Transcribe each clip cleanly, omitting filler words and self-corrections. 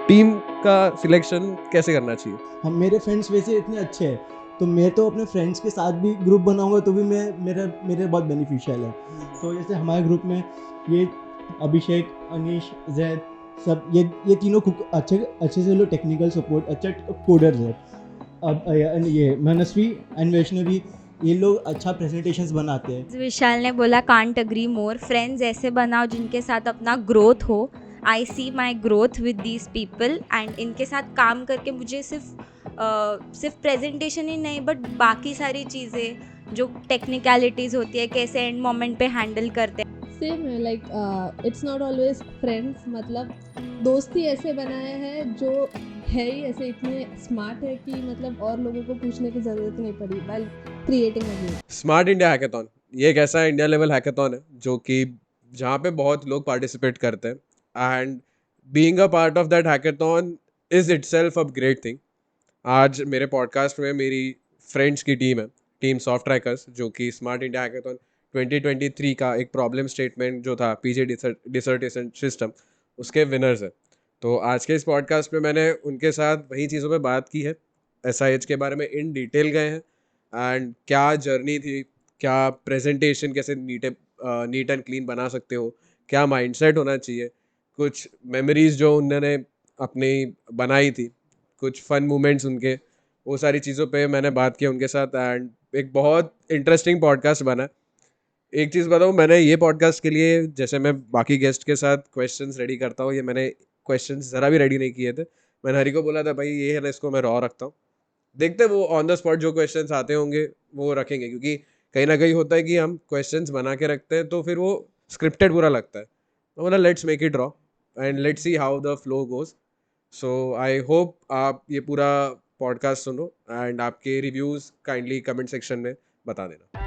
Team का selection कैसे करना चाहिए? हम मेरे फ्रेंड्स वैसे इतने अच्छे हैं तो मैं तो अपने फ्रेंड्स के साथ भी ग्रुप बनाऊंगा तो भी मेरे बहुत बेनिफिशियल है। तो जैसे हमारे ग्रुप में ये अभिषेक, अनीश, जैद, सब ये तीनों अच्छे से लोग टेक्निकल सपोर्ट अच्छे कोडर्स है। अब ये मनस्वी एंड वैष्णवी ये लोग अच्छा प्रेजेंटेशंस बनाते हैं। विशाल ने बोला कांट अग्री मोर। फ्रेंड्स ऐसे बनाओ जिनके साथ अपना ग्रोथ हो। I see my growth with these people and इनके साथ काम करके मुझे सिर्फ प्रेजेंटेशन ही नहीं बट बाकी सारी चीज़ें जो टेक्निकलिटीज़ होती है कैसे एंड मोमेंट पे हैंडल करते हैं। सेम है like it's not always friends, मतलब दोस्ती ऐसे बनाया है जो है ही ऐसे इतने स्मार्ट है कि मतलब और लोगों को पूछने की ज़रूरत नहीं पड़ी while creating a game. Smart India hackathon ये एक ऐसा इंडिया लेवल हैकेथॉन है जो कि जहाँ पे बहुत लोग पार्टिसिपेट करते हैं and being a part of that hackathon is itself a great thing. आज मेरे पॉडकास्ट में मेरी फ्रेंड्स की टीम है, टीम सॉफ्ट ट्रैकर्स, जो कि स्मार्ट इंडिया हैकेथॉन 2023 का एक प्रॉब्लम स्टेटमेंट जो था पीजी डिसर्टेशन सिस्टम उसके विनर्स है। तो आज के इस पॉडकास्ट में मैंने उनके साथ वही चीज़ों पे बात की है, एसआईएच के बारे में इन डिटेल गए हैं एंड क्या जर्नी थी, क्या प्रेजेंटेशन कैसे नीट एंड क्लीन बना सकते हो, क्या माइंडसेट होना चाहिए, कुछ मेमोरीज जो उन्होंने अपनी बनाई थी, कुछ फन मोमेंट्स उनके, वो सारी चीज़ों पे मैंने बात की उनके साथ एंड एक बहुत इंटरेस्टिंग पॉडकास्ट बना। एक चीज़ बताऊँ, मैंने ये पॉडकास्ट के लिए जैसे मैं बाकी गेस्ट के साथ क्वेश्चंस रेडी करता हूँ, ये मैंने क्वेश्चंस ज़रा भी रेडी नहीं किए थे। मैंने हरी को बोला था भाई ये है ना, इसको मैं रॉ रखता हूँ, देखते हैं वो ऑन द स्पॉट जो क्वेश्चंस आते होंगे वो रखेंगे, क्योंकि कहीं ना कहीं होता है कि हम क्वेश्चंस बना के रखते हैं तो फिर वो स्क्रिप्टेड पूरा लगता है। तो बोला let's make it raw and let's see how the flow goes. So I hope आप ये पूरा पॉडकास्ट सुनो एंड आपके रिव्यूज़ काइंडली कमेंट सेक्शन में बता देना।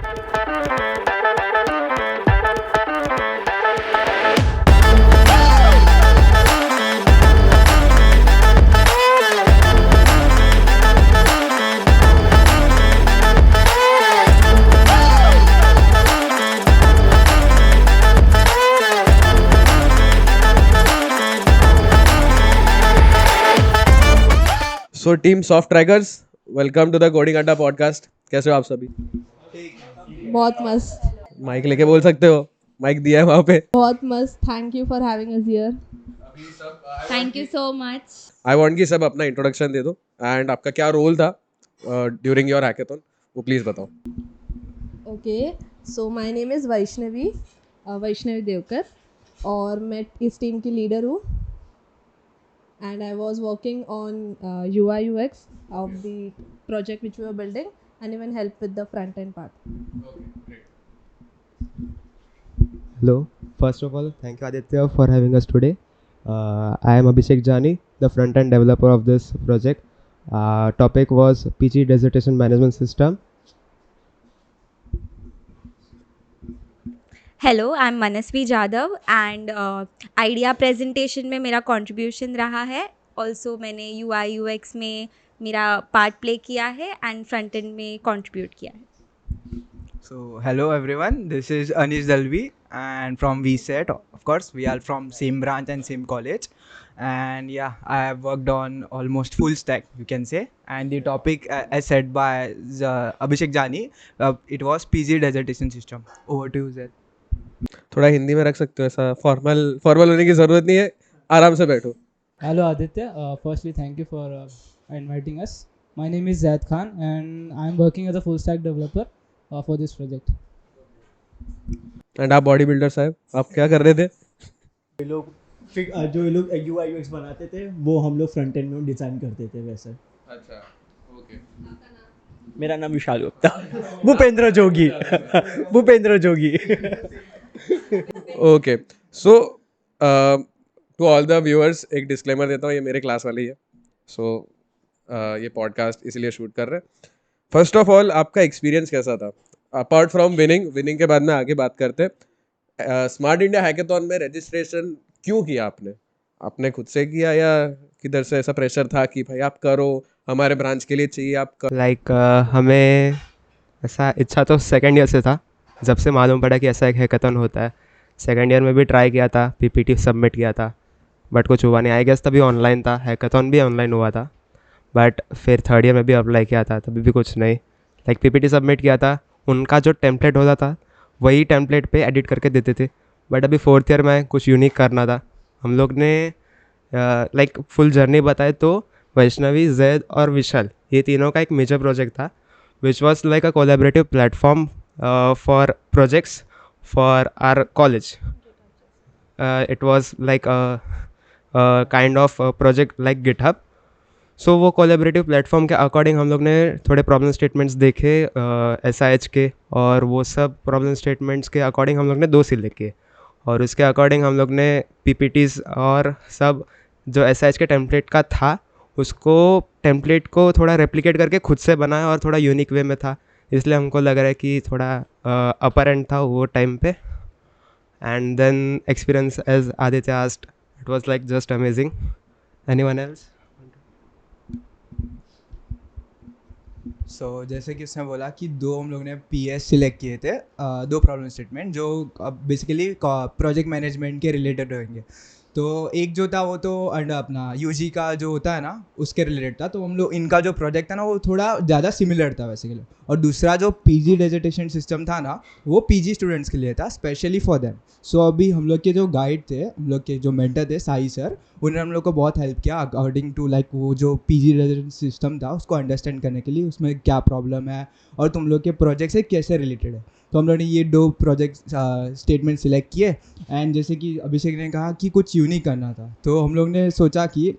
So team soft trackers, welcome to the coding Adda podcast. कैसे हो आप सभी? बहुत मस्त, माइक लेके बोल सकते हो, माइक दिया है वहाँ पे। बहुत मस्त। Thank you for having us here. Thank you so much. I want कि सब अपना इंट्रोडक्शन दे दो एंड आपका क्या रोल था ड्यूरिंग योर हैकेथॉन, वो प्लीज़ बताओ। Okay, so my name is Vaishnavi, Vaishnavi Devkar, और मैं इस टीम की लीडर हूँ and I was working on UI UX of the project which we were building and even help with the front end part. Hello, first of all, thank you Aditya for having us today. I am Abhishek Jani, the front end developer of this project. Topic was PG dissertation management system. Hello, I am Manasvi Jadhav and idea presentation में मेरा contribution रहा है। Also मैंने UI UX में मेरा part play किया है and front end में कंट्रीब्यूट किया है। So hello everyone, this is Anish Dalvi and from VSET. Of course, we are from same branch and same college. And yeah, I have worked on almost full stack, you can say. And the topic, as said by Abhishek Jani, it was PG dissertation system. Over to you, Zed. थोड़ा हिंदी में रख सकते हो, ऐसा formal होने की ज़रूरत नहीं है, आराम से बैठो। Hello Aditya, firstly thank you for inviting us. My name is Zaid Khan and I am working as a full stack developer for this project. And आप बॉडी बिल्डर साहब, आप क्या कर रहे थे? जो ये लोग UI UX बनाते थे वो हम लोग फ्रंट एंड में डिज़ाइन करते थे वैसे। अच्छा, ओके। मेरा नाम Vishal Gupta, Bhupendra Jogi. Okay, so to all the viewers एक डिस्क्लेमर देता हूँ, ये मेरे क्लास वाली है। सो ये पॉडकास्ट इसलिए शूट कर रहे हैं। फर्स्ट ऑफ ऑल, आपका एक्सपीरियंस कैसा था? अपार्ट फ्रॉम विनिंग के बाद में आगे बात करते हैं। स्मार्ट इंडिया हैकेथॉन में रजिस्ट्रेशन क्यों किया आपने खुद से किया या किधर से ऐसा प्रेशर था कि भाई आप करो, हमारे ब्रांच के लिए चाहिए, आप करो? Like हमें ऐसा इच्छा तो सेकेंड ईयर से था, जब से मालूम पड़ा कि ऐसा एक हैकेथॉन होता है। सेकेंड ईयर में भी ट्राई किया था, PPT सबमिट किया था, बट कुछ हुआ नहीं। आई गेस तभी ऑनलाइन था, हैकाथॉन भी ऑनलाइन हुआ था, बट फिर थर्ड ईयर में भी अप्लाई किया था, तभी भी कुछ नहीं। लाइक पीपीटी सबमिट किया था, उनका जो टेम्पलेट होता था वही टेम्पलेट पे एडिट करके देते थे। बट अभी फोर्थ ईयर में कुछ यूनिक करना था। हम लोग ने लाइक फुल जर्नी बताए तो वैष्णवी, जैद और विशाल, ये तीनों का एक मेजर प्रोजेक्ट था, which was like a collaborative platform for projects for our college. It was like a kind of a project like GitHub. सो वो कोलेबरेटिव प्लेटफॉर्म के अकॉर्डिंग हम लोग ने थोड़े प्रॉब्लम स्टेटमेंट्स देखे SIH के, और वो सब प्रॉब्लम स्टेटमेंट्स के अकॉर्डिंग हम लोग ने 2 सिलेक्ट किए, और उसके अकॉर्डिंग हम लोग ने PPTs और सब जो SIH के टेम्पलेट का था उसको टेम्पलेट को थोड़ा रेप्लिकेट करके खुद से बनाया, और थोड़ा यूनिक वे में था, इसलिए हमको लग रहा है कि थोड़ा अपर एंड था वो टाइम पे. And then experience, as Aditya asked, it was like just amazing. Anyone else? सो जैसे कि उसने बोला कि 2 हम लोग ने PS सिलेक्ट किए थे, 2 प्रॉब्लम स्टेटमेंट जो बेसिकली प्रोजेक्ट मैनेजमेंट के रिलेटेड रहेंगे. तो एक जो था वो तो अंडर अपना UG का जो होता है ना उसके रिलेटेड था. तो हम लोग इनका जो प्रोजेक्ट था ना वो थोड़ा ज़्यादा सिमिलर था बेसिकली. और दूसरा जो PG डेजिटेशन सिस्टम था ना वो PG स्टूडेंट्स के लिए था, स्पेशली फॉर देम. सो अभी हम लोग के जो गाइड थे, हम लोग के जो मेंटर थे साई सर, उन्होंने हम लोग को बहुत हेल्प किया अकॉर्डिंग टू लाइक वो जो PG डेजिटेशन सिस्टम था उसको अंडरस्टैंड करने के लिए, उसमें क्या प्रॉब्लम है और तुम लोग के प्रोजेक्ट से कैसे रिलेटेड है. तो हम लोगों ने ये 2 प्रोजेक्ट स्टेटमेंट सिलेक्ट किए. एंड जैसे कि अभिषेक ने कहा कि कुछ यूनिक करना था, तो हम लोग ने सोचा कि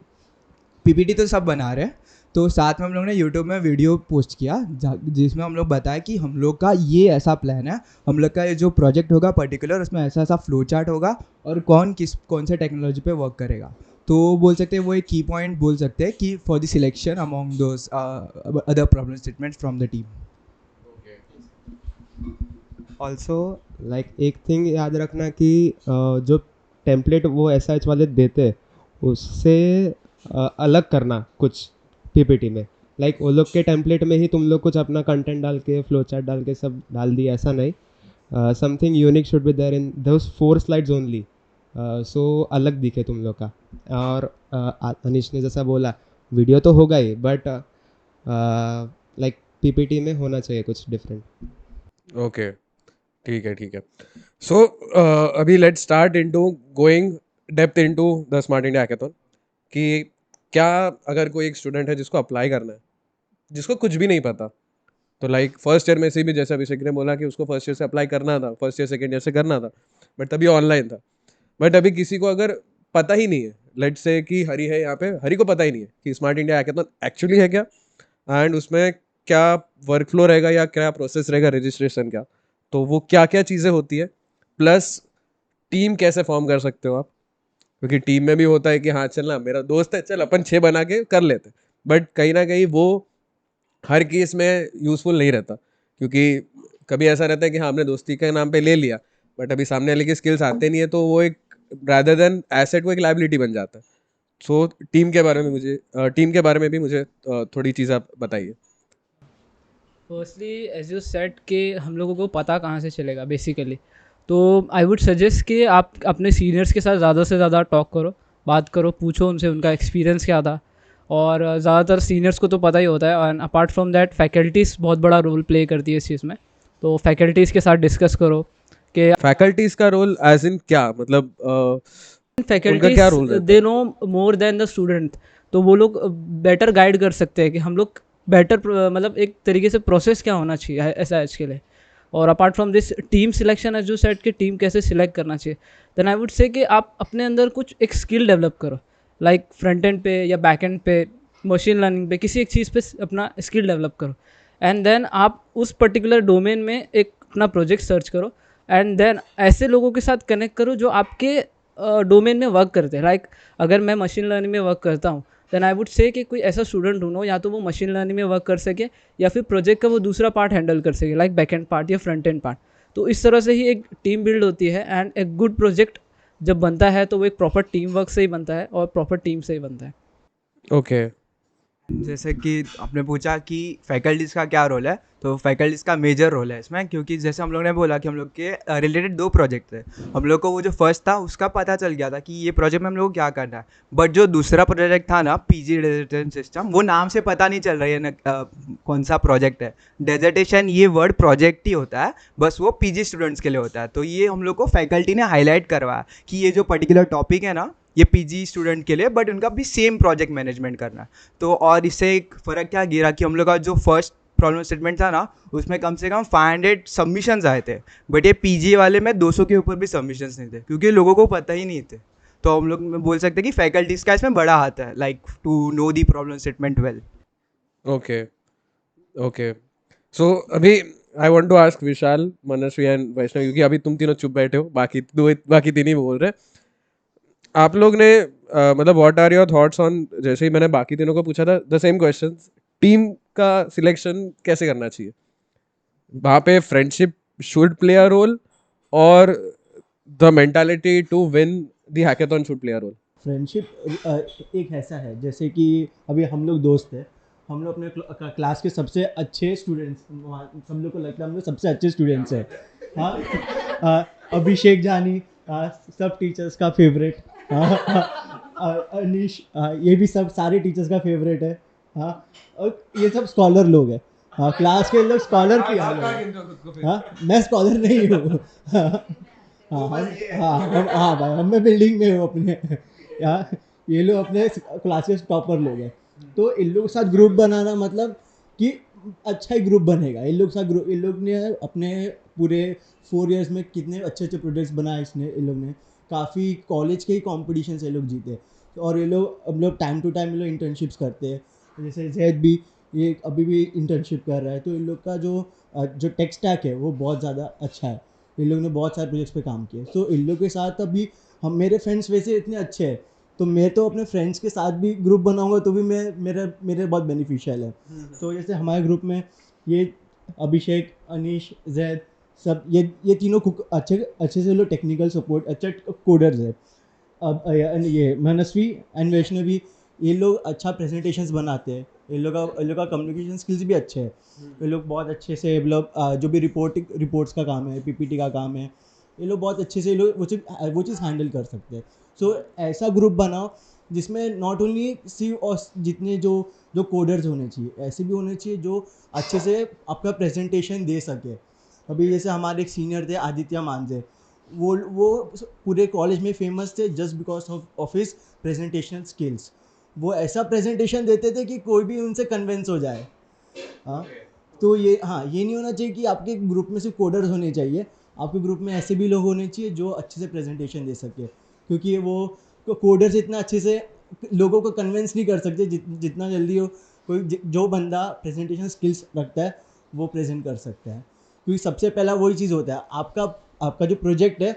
PPT तो सब बना रहे हैं, तो साथ में हम लोग ने यूट्यूब में वीडियो पोस्ट किया जिसमें हम लोग बताया कि हम लोग का ये ऐसा प्लान है, हम लोग का ये जो प्रोजेक्ट होगा पर्टिकुलर उसमें ऐसा ऐसा फ्लो चार्ट होगा और कौन से टेक्नोलॉजी पे वर्क करेगा. तो बोल सकते हैं वो एक की पॉइंट बोल सकते हैं कि for the selection among those other problem statements from the team. Also like एक थिंग याद रखना कि जो टेम्पलेट वो SIH वाले देते उससे अलग करना कुछ PPT में. लाइक वो लोग के टेम्पलेट में ही तुम लोग कुछ अपना कंटेंट डाल के फ्लो चार्ट डाल के सब डाल दिया, ऐसा नहीं. Something unique should be there in those 4 slides only, so अलग दिखे तुम लोग का. और अनिश ने जैसा बोला वीडियो तो होगा ही, बट लाइक PPT में होना चाहिए कुछ डिफरेंट. ओके, ठीक है. सो अभी let's start into going depth into the smart India hackathon. कि क्या अगर कोई एक स्टूडेंट है जिसको अप्लाई करना है, जिसको कुछ भी नहीं पता, तो लाइक फर्स्ट ईयर में से भी जैसे अभिषेक ने बोला कि उसको फर्स्ट ईयर से अप्लाई करना था, फर्स्ट ईयर सेकेंड ईयर से करना था, बट तभी ऑनलाइन था. बट अभी किसी को अगर पता ही नहीं है, लेट्स से कि हरी है यहाँ पे, हरी को पता ही नहीं है कि स्मार्ट इंडिया हैकाथॉन एक्चुअली है क्या, एंड उसमें क्या वर्क फ्लो रहेगा या क्या प्रोसेस रहेगा रजिस्ट्रेशन का, तो वो क्या क्या चीज़ें होती है, प्लस टीम कैसे फॉर्म कर सकते हो आप, क्योंकि टीम में भी होता है कि हाँ चल ना मेरा दोस्त है, चल अपन 6 बना के कर लेते, बट कहीं ना कहीं वो हर केस में यूज़फुल नहीं रहता, क्योंकि कभी ऐसा रहता है कि हाँ हमने दोस्ती के नाम पे ले लिया, बट अभी सामने वाले की स्किल्स आते नहीं है, तो वो एक रादर देन एसेट वो एक लाइबिलिटी बन जाता है. सो टीम के बारे में भी मुझे थोड़ी चीज़ आप बताइए. फर्स्टली एज यू सेट कि हम लोगों को पता कहाँ से चलेगा बेसिकली, तो आई वुड सजेस्ट कि आप अपने सीनियर्स के साथ ज़्यादा से ज़्यादा टॉक करो, बात करो, पूछो उनसे उनका एक्सपीरियंस क्या था. और ज़्यादातर सीनियर्स को तो पता ही होता है, and apart from that faculties बहुत बड़ा रोल प्ले करती है इस चीज़ में. तो फैकल्टीज़ के साथ डिस्कस करो कि फैकल्टीज का रोल एज इन क्या, मतलब उनका क्या रोल फैकल्टीज रहता they know more than the student. तो वो लोग बेटर गाइड कर सकते हैं कि हम लोग बेटर मतलब एक तरीके से प्रोसेस क्या होना चाहिए SIH के लिए. और apart from this team selection as जो सेट कि टीम कैसे सिलेक्ट करना चाहिए, देन आई वुड से कि आप अपने अंदर कुछ एक स्किल डेवलप करो, लाइक फ्रंट एंड पे या बैक एंड पे, मशीन लर्निंग पे, किसी एक चीज़ पे अपना स्किल डेवलप करो. एंड देन आप उस पर्टिकुलर डोमेन में एक अपना प्रोजेक्ट सर्च करो, एंड देन ऐसे लोगों के साथ कनेक्ट करो जो आपके डोमेन में वर्क करते हैं. लाइक अगर मैं मशीन लर्निंग में वर्क करता हूँ, देन आई वुड से कि कोई ऐसा स्टूडेंट ढूंढो या तो वो मशीन लर्निंग में वर्क कर सके या फिर प्रोजेक्ट का वो दूसरा पार्ट हैंडल कर सके, लाइक बैक एंड पार्ट या फ्रंट एंड पार्ट. तो इस तरह से ही एक टीम बिल्ड होती है, एंड एक गुड प्रोजेक्ट जब बनता है तो वो एक प्रॉपर टीम वर्क से ही बनता है और प्रॉपर टीम से ही बनता है. ओके. जैसे कि आपने पूछा कि फैकल्टीज़ का क्या रोल है, तो फैकल्टीज़ का मेजर रोल है इसमें, क्योंकि जैसे हम लोग ने बोला कि हम लोग के रिलेटेड 2 प्रोजेक्ट थे। हम लोग को वो जो फर्स्ट था उसका पता चल गया था कि ये प्रोजेक्ट में हम लोग को क्या करना है। बट जो दूसरा प्रोजेक्ट था ना, पीजी डेजर्टेशन सिस्टम, वो नाम से पता नहीं चल रही है ना कौन सा प्रोजेक्ट है। डेजर्टेशन ये वर्ड प्रोजेक्ट ही होता है, बस वो पीजी स्टूडेंट्स के लिए होता है। तो ये हम लोग को फैकल्टी ने हाईलाइट करवाया कि ये जो पर्टिकुलर टॉपिक है ना, ये पीजी स्टूडेंट के लिए, बट उनका भी सेम प्रोजेक्ट मैनेजमेंट करना है। तो और इससे एक फ़र्क क्या गिरा कि हम लोग का जो फर्स्ट प्रॉब्लम स्टेटमेंट था ना, उसमें कम से कम 500 सबमिशंस आए थे, बट ये पीजी वाले में 200 के ऊपर भी सबमिशंस नहीं थे, क्योंकि लोगों को पता ही नहीं थे। तो हम लोग बोल सकते हैं कि फैकल्टीज़ का इसमें बड़ा हाथ है, like to know the problem statement well. Okay okay so अभी I want to ask Vishal, Manasvi and Vaishnav, क्योंकि अभी तुम तीनों चुप बैठे हो, बाकी तीन ही बोल रहे। आप लोग ने मतलब what are your thoughts on, जैसे ही मैंने बाकी तीनों को पूछा था द सेम क्वेश्चंस, टीम का सिलेक्शन कैसे करना चाहिए? वहाँ पे friendship should play a role और the mentality to win the hackathon should play a role? Friendship एक ऐसा है जैसे कि अभी हम लोग दोस्त हैं, हम लोग अपने क्लास के सबसे अच्छे स्टूडेंट्स, सब लोग को लगता है हम लोग सबसे अच्छे स्टूडेंट्स हैं। हाँ, अभिषेक जानी, सब टीचर्स का फेवरेट। अनीश, ये भी सब सारे टीचर्स का फेवरेट है। हाँ, और ये सब स्कॉलर लोग हैं। हाँ, क्लास के लोग स्कॉलर की हाल है। हाँ, मैं स्कॉलर नहीं हूँ। हाँ भाई, हम मैं बिल्डिंग में हूँ अपने। यार, ये लोग अपने क्लास के टॉपर लोग हैं, तो इन लोग के साथ ग्रुप बनाना मतलब कि अच्छा ही ग्रुप बनेगा। इन लोग ने अपने पूरे 4 इयर्स में कितने अच्छे अच्छे प्रोजेक्ट्स बनाए इन लोग ने, काफ़ी कॉलेज के ही कॉम्पिटिशन से ये लोग जीते। और ये लोग अब लोग टाइम टू टाइम ये लोग इंटर्नशिप्स करते हैं। जैसे जैद भी, ये अभी भी इंटर्नशिप कर रहा है, तो इन लोग का जो टेक स्टैक है वो बहुत ज़्यादा अच्छा है। इन लोग ने बहुत सारे प्रोजेक्ट्स पे काम किए, तो इन लोग के साथ अभी हम, मेरे फ्रेंड्स वैसे इतने अच्छे हैं, तो मैं तो अपने फ्रेंड्स के साथ भी ग्रुप बनाऊंगा तो भी मेरे बहुत बेनिफिशियल है। तो जैसे हमारे ग्रुप में ये अभिषेक, अनीश, जैद, सब ये तीनों अच्छे से लोग टेक्निकल सपोर्ट, अच्छे कोडर्स है। अब ये मनस्वी एंड वैष्णवी, ये लोग अच्छा प्रेजेंटेशंस बनाते हैं। इन लोग का कम्युनिकेशन स्किल्स भी अच्छे हैं। ये लोग बहुत अच्छे से मतलब जो भी रिपोर्ट्स का काम है, पीपीटी का काम है, ये लोग बहुत अच्छे से ये लोग वो चीज़ हैंडल कर सकते हैं। सो ऐसा ग्रुप बनाओ जिसमें नॉट ओनली सिर्फ और जितने जो कोडर्स होने चाहिए, ऐसे भी होने चाहिए जो अच्छे से आपका प्रेजेंटेशन दे सके। अभी जैसे हमारे एक सीनियर थे आदित्य मानजे, वो पूरे कॉलेज में फेमस थे just because of his presentation skills. वो ऐसा प्रेजेंटेशन देते थे कि कोई भी उनसे कन्विंस हो जाए। हाँ, तो ये नहीं होना चाहिए कि आपके ग्रुप में सिर्फ कोडर्स होने चाहिए, आपके ग्रुप में ऐसे भी लोग होने चाहिए जो अच्छे से प्रेजेंटेशन दे सके, क्योंकि वो कोडर्स इतना अच्छे से लोगों को कन्विंस नहीं कर सकते जितना जल्दी हो कोई जो बंदा प्रेजेंटेशन स्किल्स रखता है वो प्रेजेंट कर सकता है। क्योंकि सबसे पहला वही चीज़ होता है, आपका जो प्रोजेक्ट है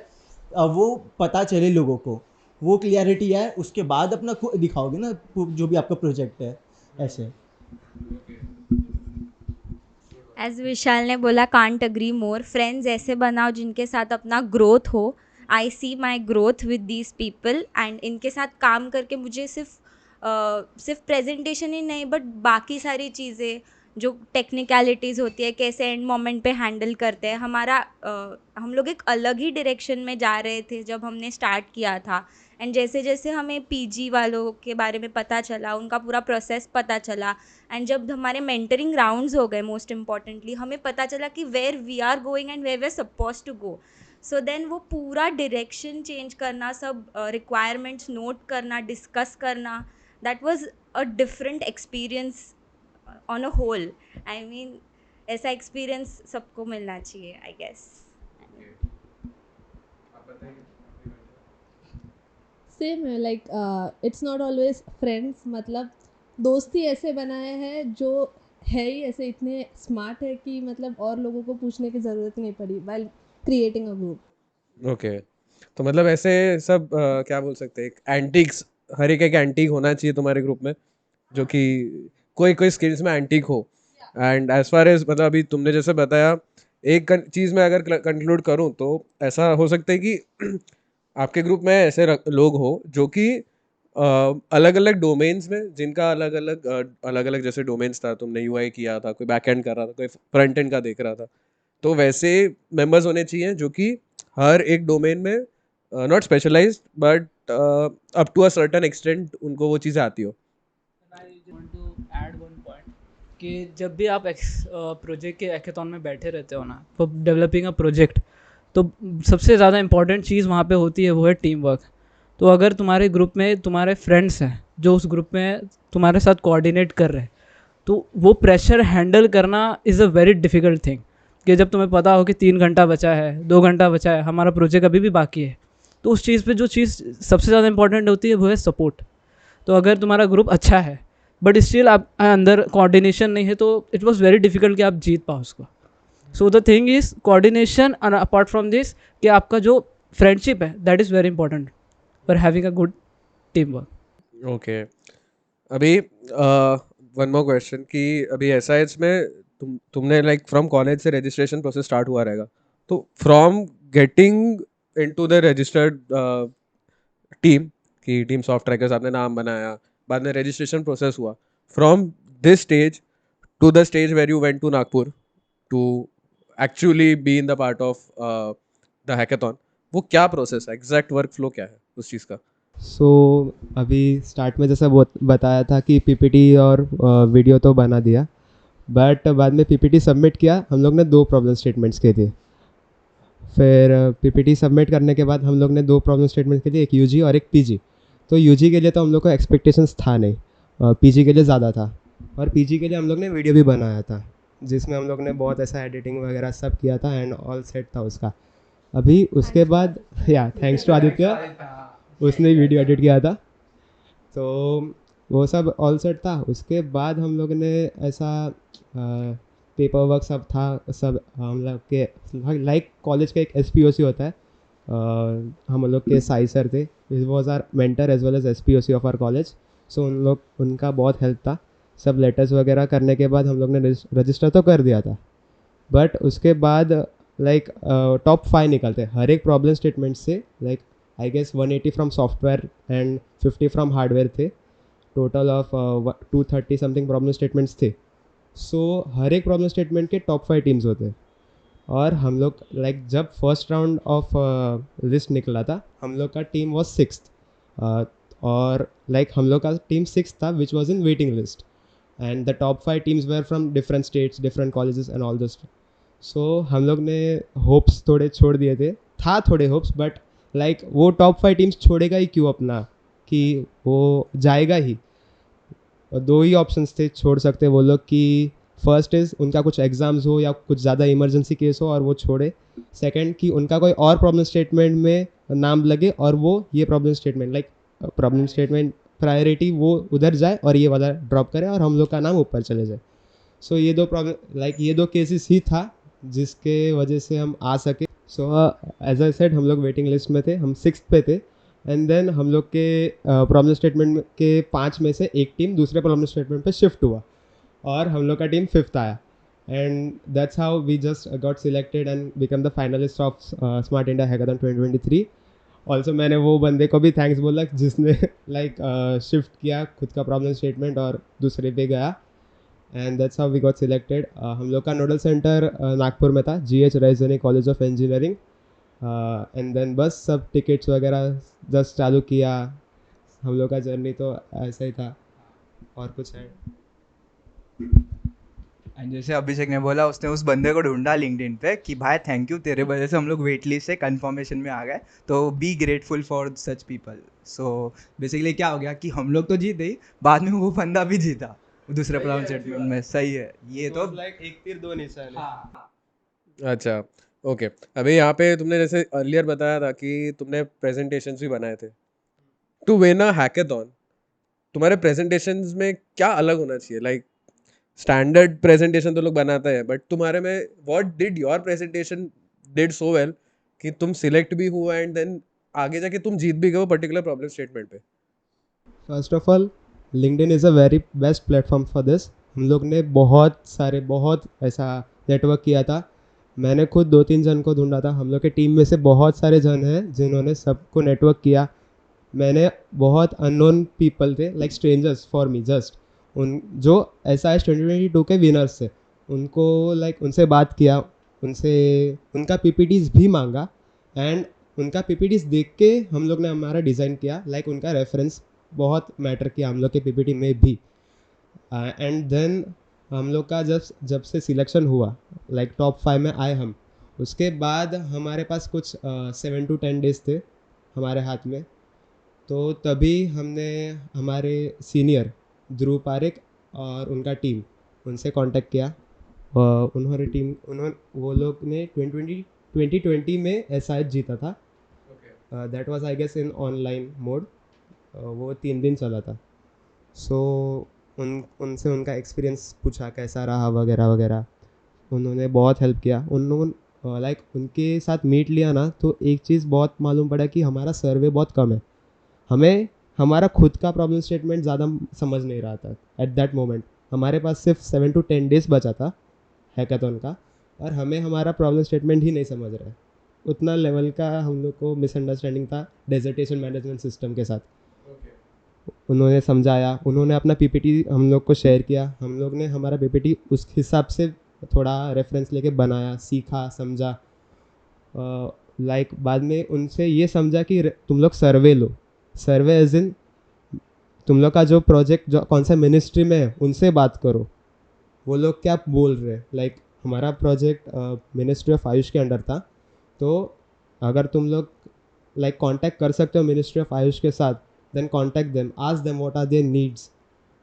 वो पता चले लोगों को, वो क्लियरिटी है, उसके बाद अपना दिखाओगे ना जो भी आपका प्रोजेक्ट है। ऐसे एज विशाल ने बोला, कांट अग्री मोर। फ्रेंड्स ऐसे बनाओ जिनके साथ अपना ग्रोथ हो। I see my growth with these people, and इनके साथ काम करके मुझे सिर्फ प्रेजेंटेशन ही नहीं बट बाकी सारी चीज़ें जो टेक्निकलिटीज़ होती है, कैसे एंड मोमेंट पे हैंडल करते हैं, हम लोग एक अलग ही डायरेक्शन में जा रहे थे जब हमने स्टार्ट किया था। एंड जैसे जैसे हमें पीजी वालों के बारे में पता चला, उनका पूरा प्रोसेस पता चला, एंड जब हमारे मेंटरिंग राउंड्स हो गए, मोस्ट इम्पॉर्टेंटली हमें पता चला कि where we are going and where we are suppose to go. So then वो पूरा डायरेक्शन चेंज करना, सब रिक्वायरमेंट्स नोट करना, डिस्कस करना, that was a different experience on a whole. I mean ऐसा एक्सपीरियंस सबको मिलना चाहिए, आई गेस। सेम है, like it's not always friends, मतलब दोस्ती ऐसे बनाए हैं जो है ही ऐसे इतने स्मार्ट है कि मतलब और लोगों को पूछने की ज़रूरत ही नहीं पड़ी while creating a group. Okay, तो मतलब ऐसे सब क्या बोल सकते हैं, एक एंटीक्स, हर एक एंटीक होना चाहिए तुम्हारे ग्रुप में, जो कि कोई कोई स्किल्स में एंटीक हो। एंड एज फार एज मतलब अभी तुमने जैसे बताया, एक चीज़ में अगर कंक्लूड करूँ तो ऐसा हो सकता है कि आपके ग्रुप में ऐसे लोग हो जो कि अलग अलग डोमेन्स में जिनका अलग अलग जैसे डोमेन्स था, तुमने यूआई किया था, कोई बैक एंड कर रहा था, कोई फ्रंट एंड का देख रहा था, तो वैसे मेंबर्स होने चाहिए जो कि हर एक डोमेन में not specialized but up to a certain extent उनको वो चीज़ें आती हो. I want to add one point कि जब भी आप प्रोजेक्ट के हैकाथॉन में बैठे रहते हो ना, फॉर डेवलपिंग अ प्रोजेक्ट, तो सबसे ज़्यादा इंपॉर्टेंट चीज़ वहाँ पे होती है, वो है टीम वर्क. तो अगर तुम्हारे ग्रुप में तुम्हारे फ्रेंड्स हैं जो उस ग्रुप में तुम्हारे साथ कोऑर्डिनेट कर रहे हैं, तो वो प्रेशर हैंडल करना is a very difficult thing. कि जब तुम्हें पता हो कि 3 घंटा बचा है, 2 घंटा बचा है, हमारा प्रोजेक्ट अभी भी बाकी है, तो उस चीज़ पे जो चीज़ सबसे ज़्यादा इंपॉर्टेंट होती है वो है सपोर्ट. तो अगर तुम्हारा ग्रुप अच्छा है बट स्टिल आप अंदर कोऑर्डिनेशन नहीं है, तो इट वाज वेरी डिफिकल्ट कि आप जीत पाओ उसको. So the thing is coordination and apart from this कि आपका जो फ्रेंडशिप है that is very important for having a good team work. Okay. अभी वन मोर क्वेश्चन कि अभी एसआईएच में तुमने लाइक फ्रॉम कॉलेज से रजिस्ट्रेशन प्रोसेस स्टार्ट हुआ रहेगा, तो from getting into the registered team की टीम सॉफ्ट ट्रैकर्स आपने नाम बनाया, बाद में रजिस्ट्रेशन प्रोसेस हुआ, from this stage two the stage where you went to Nagpur to actually be in the part of the hackathon, वो क्या प्रोसेस है, एग्जैक्ट वर्क फ्लो क्या है उस चीज़ का? सो अभी स्टार्ट में जैसा बताया था कि पीपीटी और वीडियो तो बना दिया, बट बाद में पीपीटी सबमिट किया, हम लोग ने 2 प्रॉब्लम स्टेटमेंट्स किए थे. फिर पीपीटी सबमिट करने के बाद हम लोग ने 2 प्रॉब्लम स्टेटमेंट के लिए, एक यूजी और एक पीजी. तो यूजी के लिए तो हम लोग को एक्सपेक्टेशंस था नहीं, पीजी के लिए ज़्यादा था. और पीजी के लिए हम लोग ने वीडियो भी बनाया था जिसमें हम लोग ने बहुत ऐसा एडिटिंग वगैरह सब किया था एंड ऑल सेट था उसका. अभी उसके बाद या थैंक्स टू आदित्य, उसने वीडियो एडिट किया था, तो वो सब ऑल सेट था. उसके बाद हम लोग ने ऐसा पेपर वर्क सब था, सब हम लोग के लाइक कॉलेज का एक एसपीओसी होता है, हम लोग के साई सर थे, it was our mentor as well as SPOC of our college. So उनका बहुत हेल्प था. सब लेटर्स वगैरह करने के बाद हम लोग ने रजिस्टर तो कर दिया था, बट उसके बाद लाइक टॉप 5 निकलते हर एक प्रॉब्लम स्टेटमेंट से. Like I guess 180 from software and 50 from hardware थे. Total of 230 something problem statements थे. सो हर एक प्रॉब्लम स्टेटमेंट के टॉप 5 टीम्स होते हैं. और हम लोग लाइक जब फर्स्ट राउंड ऑफ लिस्ट निकला था, हम लोग का टीम वॉज 6th, और लाइक हम लोग का टीम 6th था which was in waiting list, and the top 5 teams were from different states, different colleges and all this. So हम लोग ने होप्स थोड़े छोड़ दिए थे, था थोड़े होप्स, बट लाइक वो टॉप 5 टीम्स छोड़ेगा ही क्यों अपना, कि वो जाएगा ही. और 2 ही ऑप्शंस थे छोड़ सकते वो लोग, कि फर्स्ट इज़ उनका कुछ एग्ज़ाम्स हो या कुछ ज़्यादा इमरजेंसी केस हो और वो छोड़े. सेकंड कि उनका कोई और प्रॉब्लम स्टेटमेंट में नाम लगे और वो ये problem statement like problem statement priority वो उधर जाए और ये वाला ड्रॉप करे और हम लोग का नाम ऊपर चले जाए. सो ये 2 प्रॉब्लम लाइक ये 2 केसेस ही था जिसके वजह से हम आ सके. सो एज आई सेड हम लोग वेटिंग लिस्ट में थे, हम 6th पे थे. एंड देन हम लोग के प्रॉब्लम स्टेटमेंट के 5 में से एक टीम दूसरे प्रॉब्लम स्टेटमेंट पे शिफ्ट हुआ और हम लोग का टीम 5th आया. And that's how we just got selected and become the finalist of smart India hackathon 2023. Also मैंने वो बंदे को भी थैंक्स बोला जिसने लाइक शिफ्ट किया खुद का प्रॉब्लम स्टेटमेंट और दूसरे पे गया. And that's how we got selected. हम लोग का नोडल सेंटर नागपुर में था, GH Raisoni college of engineering. And then बस सब टिकट्स वगैरह जस्ट चालू किया. हम लोग का जर्नी तो ऐसा ही था, और कुछ है. एंड जैसे अभिषेक ने बोला, उसने उस बंदे को ढूंढा लिंक्डइन पे कि भाई थैंक यू, तेरे वजह से हम लोग वेट लिस्ट से कन्फर्मेशन में आ गए, तो be grateful for such people. So basically क्या हो गया कि हम लोग तो जीते ही, बाद में वो बंदा भी जीता दूसरे प्रॉब्लम स्टेटमेंट में. सही है ये तो लाइक एक तीर 2 निशान है. अच्छा, ओके. अभी यहाँ पे तुमने जैसे अर्लियर बताया था कि तुमने प्रेजेंटेशंस भी बनाए थे. टू विन अ हैकाथॉन तुम्हारे प्रेजेंटेशंस में क्या अलग होना चाहिए? लाइक स्टैंडर्ड प्रेजेंटेशन तो लोग बनाते हैं, बट तुम्हारे में what did your presentation did so well कि तुम सिलेक्ट भी हुआ एंड देन आगे जाके तुम जीत भी गए वो पर्टिकुलर प्रॉब्लम स्टेटमेंट पे? First of all LinkedIn is a very best platform for this. हम लोग ने बहुत ऐसा नेटवर्क किया था. मैंने खुद 2-3 जन को ढूंढा था. हम लोग के टीम में से बहुत सारे जन हैं जिन्होंने सबको नेटवर्क किया. मैंने बहुत अननोन पीपल थे, like strangers for me just, उन जो SIS 2022 के विनर्स थे, उनको लाइक उनसे बात किया, उनसे उनका PPTs भी मांगा, एंड उनका PPTs देख के हम लोग ने हमारा डिज़ाइन किया। लाइक उनका रेफरेंस बहुत मैटर किया हम लोग के PPT में भी। एंड देन हम लोग का जब से सिलेक्शन हुआ, लाइक टॉप 5 में आए हम, उसके बाद हमारे पास कुछ 7 to 10 डेज थे हमारे हाथ में। तो तभी हमने हमारे सीनियर ध्रुव पारिक और उनका टीम, उनसे कांटेक्ट किया। उन्होंने वो लोग ने 2020 में SIS जीता था। That was I guess in online mode. वो 3 दिन चला था। सो उनसे उनका एक्सपीरियंस पूछा कैसा रहा वगैरह वगैरह। उन्होंने बहुत हेल्प किया। उन्होंने लाइक उनके साथ मीट लिया ना, तो एक चीज़ बहुत मालूम पड़ा कि हमारा सर्वे बहुत कम है। हमें हमारा खुद का प्रॉब्लम स्टेटमेंट ज़्यादा समझ नहीं रहा था एट दैट मोमेंट। हमारे पास सिर्फ 7 to 10 डेज बचा था हैकाथॉन का, और हमें हमारा प्रॉब्लम स्टेटमेंट ही नहीं समझ रहा है। उतना लेवल का हम लोग को मिसअंडरस्टैंडिंग था डिसर्टेशन मैनेजमेंट सिस्टम के साथ। उन्होंने समझाया, उन्होंने अपना PPT हम लोग को शेयर किया। हम लोग ने हमारा PPT उस हिसाब से थोड़ा रेफरेंस लेके बनाया, सीखा, समझा। लाइक बाद में उनसे ये समझा कि तुम लोग सर्वे लो। सर्वे एज इन तुम लोग का जो प्रोजेक्ट जो कौन सा मिनिस्ट्री में है उनसे बात करो, वो लोग क्या बोल रहे हैं। लाइक हमारा प्रोजेक्ट मिनिस्ट्री ऑफ आयुष के अंडर था, तो अगर तुम लोग लाइक कांटेक्ट कर सकते हो मिनिस्ट्री ऑफ आयुष के साथ, then contact them, ask them what are their needs.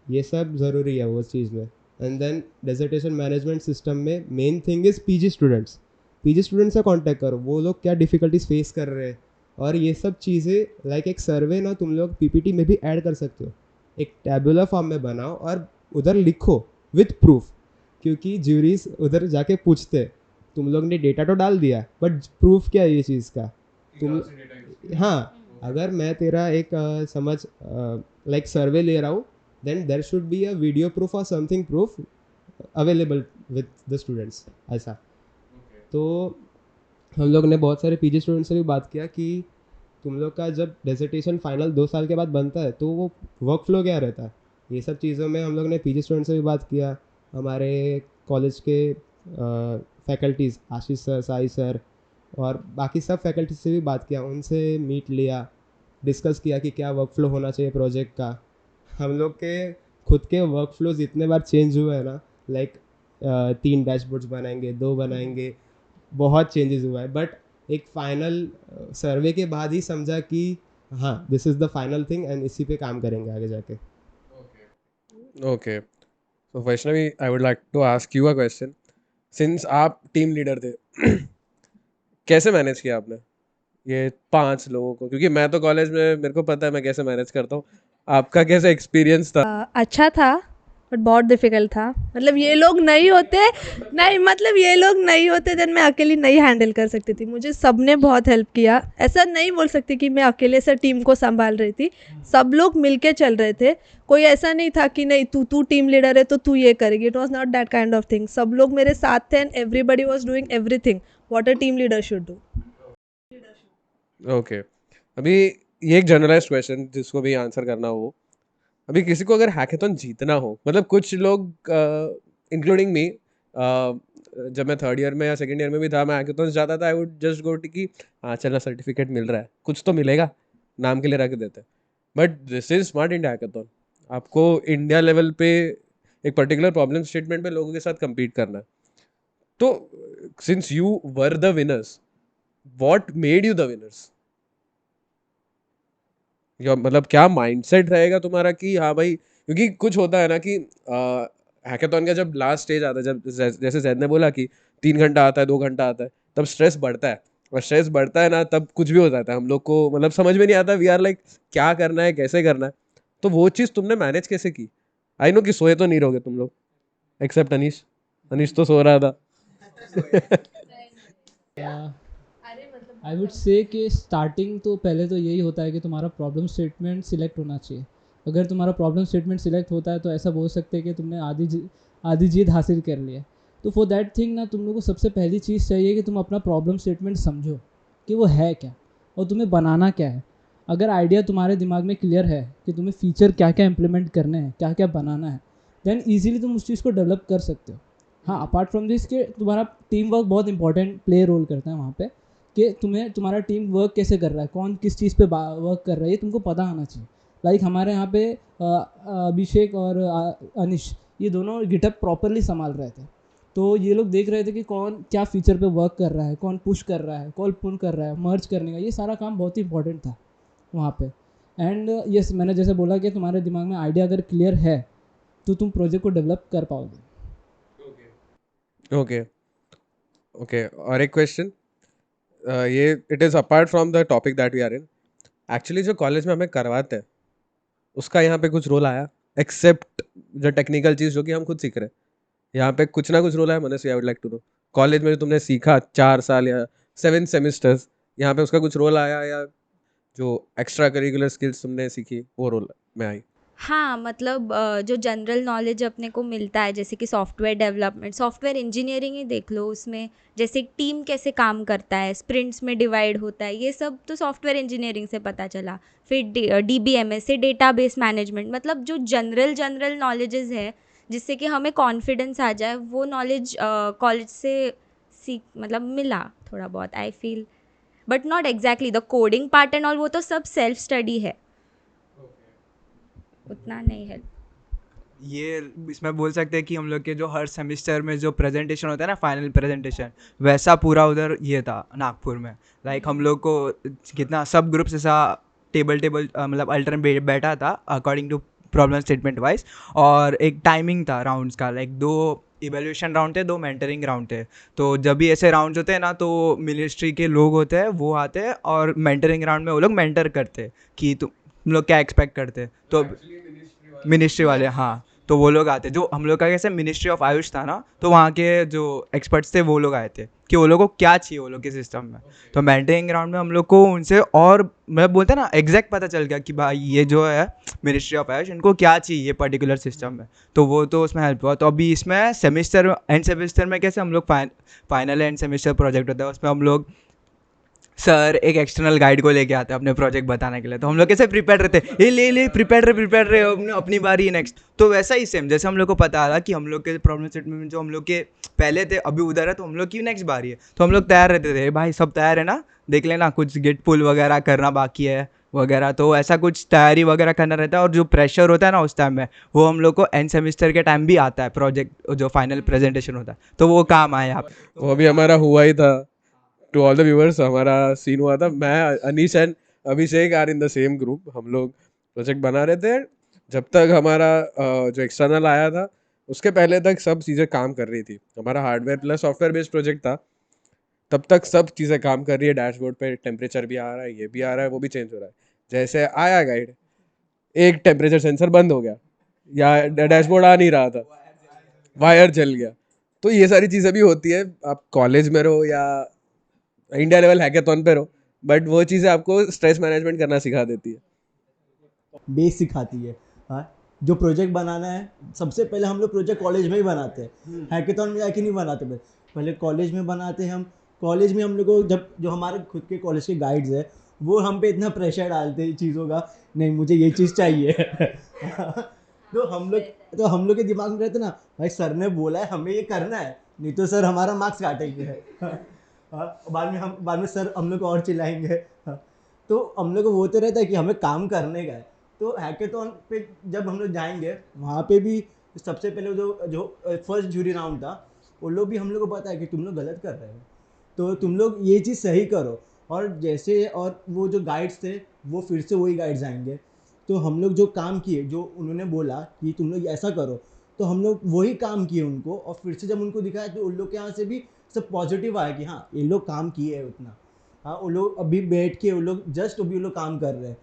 ये सब ज़रूरी है वो चीज़ में। And then dissertation management system में main thing is PG students. PG students से कांटेक्ट करो, वो लोग क्या डिफ़िकल्टीज फेस कर रहे हैं। और ये सब चीज़ें लाइक एक सर्वे ना तुम लोग PPT में भी ऐड कर सकते हो। एक टैबुलर फॉर्म में बनाओ और उधर लिखो विथ प्रूफ, क्योंकि ज्यूरीज उधर जाके पूछते तुम लोग ने डेटा तो डाल दिया बट प्रूफ क्या है ये चीज़ का। तुम हाँ, अगर मैं तेरा एक समझ लाइक सर्वे ले रहा हूँ, then there should be a video proof और something proof available with the students ऐसा। तो हम लोग ने बहुत सारे PG स्टूडेंट्स से भी बात किया कि तुम लोग का जब डिसर्टेशन फाइनल 2 साल के बाद बनता है तो वो वर्क फ्लो क्या रहता है, ये सब चीज़ों में हम लोग ने PG स्टूडेंट्स से भी बात किया। हमारे कॉलेज के फैकल्टीज़ आशीष सर, साई सर और बाकी सब फैकल्टी से भी बात किया, उनसे मीट लिया, डिस्कस किया कि क्या वर्क फ्लो होना चाहिए प्रोजेक्ट का। हम लोग के खुद के वर्क फ्लोज इतने बार चेंज हुए हैं ना, लाइक 3 डैशबोर्ड्स बनाएंगे, 2 बनाएंगे, बहुत चेंजेस हुआ है। बट एक फाइनल सर्वे के बाद ही समझा कि हाँ this is the final thing and इसी पे काम करेंगे आगे जाके। ओके, तो Vaishnavi, I would like to ask you a question. Since आप टीम लीडर थे, कैसे मैनेज किया आपने ये 5 लोगों को? क्योंकि मैं तो कॉलेज में, मेरे को पता है मैं कैसे मैनेज करता हूँ। आपका कैसा एक्सपीरियंस था? अच्छा था बट बहुत डिफिकल्ट था। मतलब ये लोग नहीं होते देन मैं अकेली नहीं हैंडल कर सकती थी। मुझे सबने बहुत हेल्प किया। ऐसा नहीं बोल सकती कि मैं अकेले से टीम को संभाल रही थी, सब लोग मिलके चल रहे थे। कोई ऐसा नहीं था कि नहीं तू टीम लीडर है तो तू ये करेगी। It was not that kind of thing. सब लोग मेरे साथ थे and everybody was doing everything what a team leader should do. Okay, अभी ये एक जनरलाइज्ड क्वेश्चन जिसको भी आंसर करना हो, अभी किसी को अगर हैकाथॉन जीतना हो, मतलब कुछ लोग इंक्लूडिंग मी, जब मैं 3rd ईयर में या 2nd ईयर में भी था, मैं हैकाथॉन जाता था। I would just go to कि हाँ चलना, सर्टिफिकेट मिल रहा है, कुछ तो मिलेगा, नाम के लिए रख देते हैं। But this is smart India hackathon. आपको इंडिया लेवल पे एक पर्टिकुलर प्रॉब्लम स्टेटमेंट पे लोगों के साथ compete करना है। तो since you were the winners, what made you the winners? या मतलब क्या माइंडसेट रहेगा तुम्हारा कि हाँ भाई, क्योंकि कुछ होता है ना कि हैकाथॉन का जब लास्ट स्टेज आता है, जब जैसे जैद ने बोला कि 3 घंटा आता है, 2 घंटा आता है, तब स्ट्रेस बढ़ता है। और स्ट्रेस बढ़ता है ना, तब कुछ भी हो जाता है। हम लोग को मतलब समझ में नहीं आता, वी आर लाइक क्या करना है, कैसे करना है। तो वो चीज़ तुमने मैनेज कैसे की? आई नो कि सोए तो नहीं रहोगे तुम लोग, एक्सेप्ट अनीश। अनीश तो सो रहा था। आई वुड से कि स्टार्टिंग तो पहले तो यही होता है कि तुम्हारा प्रॉब्लम स्टेटमेंट सिलेक्ट होना चाहिए। अगर तुम्हारा प्रॉब्लम स्टेटमेंट सिलेक्ट होता है तो ऐसा बोल सकते हैं कि तुमने आधी जीत हासिल कर ली है। तो फॉर दैट थिंग ना, तुम लोग को सबसे पहली चीज़ चाहिए कि तुम अपना प्रॉब्लम स्टेटमेंट समझो कि वो है क्या और तुम्हें बनाना क्या है। अगर आइडिया तुम्हारे दिमाग में क्लियर है कि तुम्हें फीचर क्या क्या इम्प्लीमेंट करने हैं, क्या क्या बनाना है, देन ईजिली तुम उस चीज़ को डेवलप कर सकते हो. हाँ, अपार्ट फ्रॉम दिस कि तुम्हारा टीम वर्क बहुत इंपॉर्टेंट प्ले रोल करता है वहाँ पे, कि तुम्हारा टीम वर्क कैसे कर रहा है, कौन किस चीज़ पे वर्क कर रहा है, ये तुमको पता होना चाहिए. लाइक हमारे यहाँ पे अभिषेक और अनिश, ये दोनों गिटअप प्रॉपरली संभाल रहे थे. तो ये लोग देख रहे थे कि कौन क्या फीचर पे वर्क कर रहा है, कौन पुश कर रहा है, कौन पुल कर रहा है, मर्ज करने का, ये सारा काम बहुत ही इंपॉर्टेंट था वहाँ पे. एंड यस, मैंने जैसे बोला कि तुम्हारे दिमाग में आइडिया अगर क्लियर है तो तुम प्रोजेक्ट को डेवलप कर पाओगे. ओके ओके, और एक क्वेश्चन, ये it is apart from the topic that we are in. Actually जो कॉलेज में हमें करवाते हैं उसका यहाँ पे कुछ रोल आया, एक्सेप्ट जो टेक्निकल चीज़ जो कि हम खुद सीख रहे हैं, यहाँ पे कुछ ना कुछ रोल आया. Manas, I would like to know, college में जो तुमने सीखा 4 साल या 7 सेमेस्टर्स, यहाँ पे उसका कुछ रोल आया, या जो एक्स्ट्रा करिकुलर स्किल्स तुमने सीखी वो रोल में आई? हाँ, मतलब जो जनरल नॉलेज अपने को मिलता है, जैसे कि सॉफ्टवेयर डेवलपमेंट, सॉफ्टवेयर इंजीनियरिंग ही देख लो, उसमें जैसे टीम कैसे काम करता है, स्प्रिंट्स में डिवाइड होता है, ये सब तो सॉफ्टवेयर इंजीनियरिंग से पता चला. फिर DBMS से डेटाबेस मैनेजमेंट, मतलब जो जनरल नॉलेजेस है जिससे कि हमें कॉन्फिडेंस आ जाए, वो नॉलेज कॉलेज से सीख मतलब मिला थोड़ा बहुत, I feel. But not exactly the coding part and all, वो तो सब सेल्फ स्टडी है, उतना नहीं है. ये इसमें बोल सकते हैं कि हम लोग के जो हर सेमेस्टर में जो प्रेजेंटेशन होता है ना, फाइनल प्रेजेंटेशन, वैसा पूरा उधर ये था नागपुर में. लाइक हम लोग को कितना सब ग्रुप्स ऐसा टेबल मतलब अल्टरनेट बैठा था according to problem statement wise, और एक टाइमिंग था राउंड्स का. लाइक 2 इवेल्यूशन राउंड थे, 2 मेंटरिंग राउंड थे. तो जब भी ऐसे राउंड्स होते हैं ना, तो मिनिस्ट्री के लोग होते हैं, वो आते हैं और मेंटरिंग राउंड में वो लोग मेंटर करते हैं कि तुम लोग क्या एक्सपेक्ट करते हैं. तो मिनिस्ट्री वाले, हाँ, तो वो लोग आते. जो हम लोग का कैसे मिनिस्ट्री ऑफ आयुष था ना, तो वहाँ के जो एक्सपर्ट्स थे वो लोग आए थे कि वो लोग को क्या चाहिए वो लोग के सिस्टम में. तो मेंटरिंग ग्राउंड में हम लोग को उनसे और मतलब बोलते हैं ना एग्जैक्ट पता चल गया कि भाई ये जो है मिनिस्ट्री ऑफ आयुष, इनको क्या चाहिए ये पर्टिकुलर सिस्टम में. तो वो तो उसमें हेल्प हुआ. तो अभी इसमें एंड सेमेस्टर में कैसे हम लोग फाइनल एंड सेमेस्टर प्रोजेक्ट होता है, उसमें हम लोग सर एक एक्सटर्नल गाइड को लेके आते हैं अपने प्रोजेक्ट बताने के लिए. तो हम लोग कैसे प्रिपेयर रहते हैं, ये ले प्रिपेयर रहे अपनी बारी नेक्स्ट. तो वैसा ही सेम, जैसे हम लोग को पता था कि हम लोग के प्रॉब्लम स्टेटमेंट जो हम लोग के पहले थे अभी उधर है, तो हम लोग की नेक्स्ट बारी है. तो हम लोग तैयार रहते थे, भाई सब तैयार है ना, देख लेना कुछ गिट पुल वगैरह करना बाकी है वगैरह. तो ऐसा कुछ तैयारी वगैरह करना रहता है. और जो प्रेशर होता है ना उस टाइम में, वो हम लोग को एंड सेमेस्टर के टाइम भी आता है, प्रोजेक्ट जो फाइनल प्रेजेंटेशन होता है, तो वो काम आया यहाँ पे. वो भी हमारा हुआ ही था. टू ऑल द व्यूअर्स, हमारा सीन हुआ था, मैं, Anish and Abhishek are in the same group. हम लोग प्रोजेक्ट बना रहे थे. जब तक हमारा जो एक्सटर्नल आया था उसके पहले तक सब चीज़ें काम कर रही थी. हमारा hardware plus software based project था. तब तक सब चीज़ें काम कर रही है. डैशबोर्ड पे टेम्परेचर भी आ रहा है, ये भी आ रहा है, वो भी चेंज हो रहा है. जैसे आया गाइड, एक टेम्परेचर सेंसर बंद हो गया या डैशबोर्ड आ नहीं रहा था, वायर जल गया. तो ये सारी चीज़ें भी होती है. आप कॉलेज में रहो या इंडिया लेवल हैकेथॉन पे रहो, बट वो चीज़ें आपको स्ट्रेस मैनेजमेंट करना सिखा देती है, बेस सिखाती है. हाँ, जो प्रोजेक्ट बनाना है, सबसे पहले हम लोग प्रोजेक्ट कॉलेज में ही बनाते हैं, हैकेथॉन में जाके नहीं बनाते. पहले कॉलेज में बनाते हैं. हम कॉलेज में हम लोग को जब जो हमारे खुद के कॉलेज के गाइड्स है, वो हम पे इतना प्रेशर डालते हैं चीज़ों का, नहीं मुझे ये चीज़ चाहिए. तो हम लोग के दिमाग में रहते ना, भाई सर ने बोला है हमें ये करना है, नहीं तो सर हमारा मार्क्स काटेंगे. बाद में सर हम लोग को और चिल्लाएंगे. तो हम लोग को वो तो रहता है कि हमें काम करने का है. तो हैकेथॉन पे जब हम लोग जाएंगे, वहाँ पे भी सबसे पहले जो फर्स्ट जूरी राउंड था, वो लोग भी हम लोग को पता है कि तुम लोग गलत कर रहे हो, तो तुम लोग ये चीज़ सही करो. और जैसे और वो जो गाइड्स थे वो फिर से वही गाइड्स आएंगे. तो हम लोग जो काम किए, जो उन्होंने बोला कि तुम लोग ऐसा करो, तो हम लोग वही काम किए उनको. और फिर से जब उनको दिखाया तो उन लोग के यहाँ से भी सब पॉजिटिव आया कि हाँ ये लोग काम किए हैं उतना. हाँ, वो लोग अभी बैठ के वो लोग अभी वो लोग काम कर रहे हैं.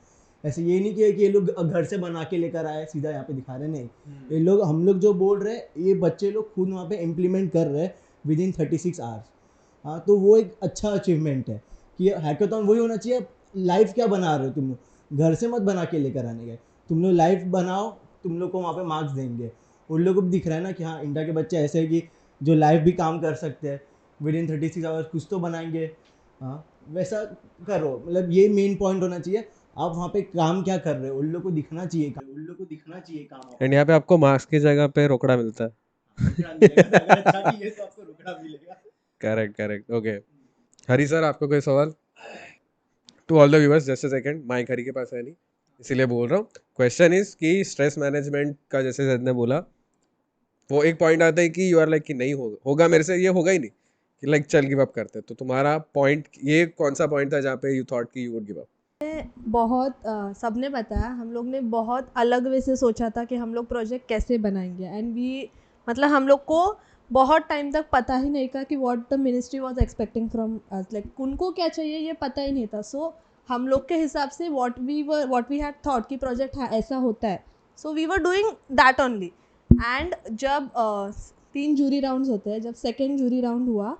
ऐसे ये नहीं किया कि ये लोग घर से बना के लेकर आए सीधा यहाँ पे दिखा रहे, नहीं. ये लोग हम लोग जो बोल रहे हैं ये बच्चे लोग खुद वहाँ पे इम्प्लीमेंट कर रहे हैं विद इन 36 आवर्स. हाँ, तो वो एक अच्छा अचीवमेंट है कि हैकेथॉन वही होना चाहिए. लाइव क्या बना रहे हो तुम लोग, घर से मत बना के लेकर आने गए, तुम लोग लाइव बनाओ, तुम लोग को वहाँ पे मार्क्स देंगे. उन लोगों को भी दिख रहा है ना कि हाँ इंडिया के बच्चे ऐसे हैं कि जो लाइव भी काम कर सकते हैं, विद इन 36 आवर्स कुछ तो बनाएंगे. हाँ, वैसा करो. मतलब ये मेन पॉइंट होना चाहिए. आप वहाँ पे काम क्या कर रहे हो, उन लोग को दिखना चाहिए काम, उन लोग को दिखना चाहिए काम एंड यहाँ पे आपको मार्क्स की जगह पे रोकड़ा मिलता है. रुकना मिलेगा, अगर अच्छा किए तो आपको रुकना मिलेगा. Correct correct okay. Hari sir, आपको कोई सवाल? To all the viewers, just a second, mike Hari के पास है नहीं, इसीलिए बोल रहा हूँ. क्वेश्चन इज कि स्ट्रेस मैनेजमेंट का जैसे जैद ने बोला, वो एक पॉइंट आता है कि यू आर लाइक कि नहीं होगा होगा मेरे से, ये होगा ही नहीं, कि लाइक चल गिव अप करते. तो तुम्हारा पॉइंट, ये कौन सा पॉइंट था जहाँ पे यू थॉट कि यू वुड गिव अप? बहुत सबने बताया, हम लोग ने बहुत अलग वे से सोचा था कि हम लोग प्रोजेक्ट कैसे बनाएंगे. एंड वी मतलब हम लोग को बहुत टाइम तक पता ही नहीं था कि what the ministry was expecting from us, like उनको क्या चाहिए ये पता ही नहीं था. सो हम लोग के हिसाब से व्हाट वी हैड थॉट कि प्रोजेक्ट ऐसा होता है, so we were doing that only. And जब 3 जूरी राउंड्स होते हैं, जब सेकेंड जूरी राउंड हुआ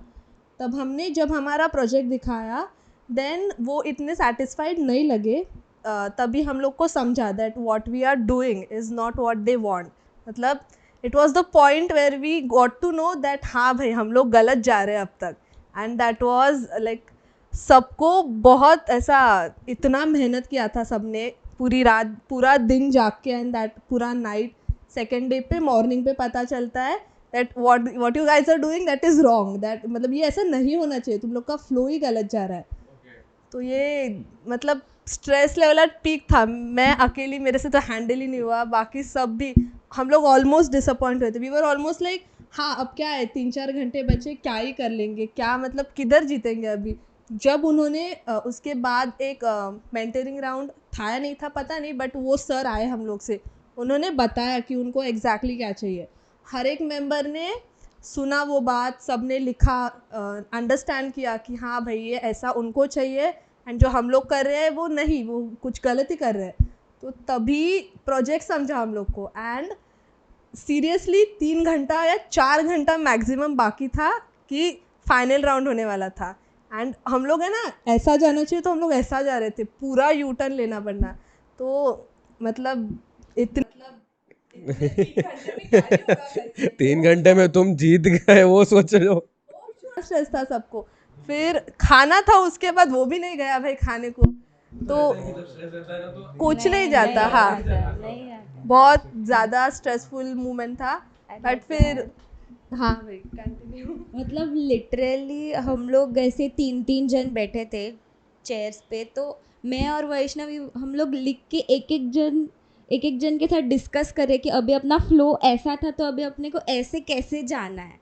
तब हमने जब हमारा प्रोजेक्ट दिखाया, देन वो इतने सेटिस्फाइड नहीं लगे. तभी हम लोग को समझा that what we are doing is not what they want. मतलब it was the point where we got to know that हाँ भाई हम लोग गलत जा रहे हैं अब तक. एंड दैट वाज लाइक सबको बहुत ऐसा इतना मेहनत किया था सबने, पूरी रात पूरा दिन जाग के. एंड दैट पूरा नाइट सेकेंड डे पे मॉर्निंग पे पता चलता है that what you guys are doing that is wrong, that मतलब ये ऐसा नहीं होना चाहिए, तुम लोग का फ्लो ही गलत जा रहा है. तो ये मतलब स्ट्रेस लेवल एट पीक था. मैं अकेली, मेरे से तो हैंडल ही नहीं हुआ, बाकी सब भी हम लोग ऑलमोस्ट डिसअपॉइंट हुए थे. वी वर ऑलमोस्ट लाइक हाँ अब क्या है, 3-4 घंटे बचे, क्या ही कर लेंगे, क्या मतलब किधर जीतेंगे अभी. जब उन्होंने उसके बाद एक मेंटरिंग राउंड था या नहीं था पता नहीं, बट वो सर आए हम लोग से, उन्होंने बताया कि उनको एग्जैक्टली क्या चाहिए. हर एक मेंबर ने सुना वो बात, सब ने लिखा, अंडरस्टैंड किया कि हाँ भाई ये ऐसा उनको चाहिए, एंड जो हम लोग कर रहे हैं वो नहीं, वो कुछ गलत ही कर रहे हैं. तो तभी प्रोजेक्ट समझा हम लोग को. एंड सीरियसली 3 घंटा या 4 घंटा मैक्सिमम बाकी था कि फाइनल राउंड होने वाला था. एंड हम लोग है ना ऐसा जाना चाहिए, तो हम लोग ऐसा जा रहे थे, पूरा यू टर्न लेना पड़ना. तो मतलब इतना 3 घंटे में तुम जीत गए, वो सोच लो. स्ट्रेस था सबको. फिर खाना था उसके बाद, वो भी नहीं गया भाई खाने को, तो कुछ नहीं जाता. हाँ नहीं आता. बहुत ज़्यादा स्ट्रेसफुल मोमेंट था. बट फिर हाँ भाई कंटिन्यू. मतलब लिटरली हम लोग ऐसे 3-3 जन बैठे थे चेयर्स पे, तो मैं और वैष्णवी हम लोग लिख के एक एक जन के साथ डिस्कस करें कि अभी अपना फ्लो ऐसा था तो अभी अपने को ऐसे कैसे जाना है.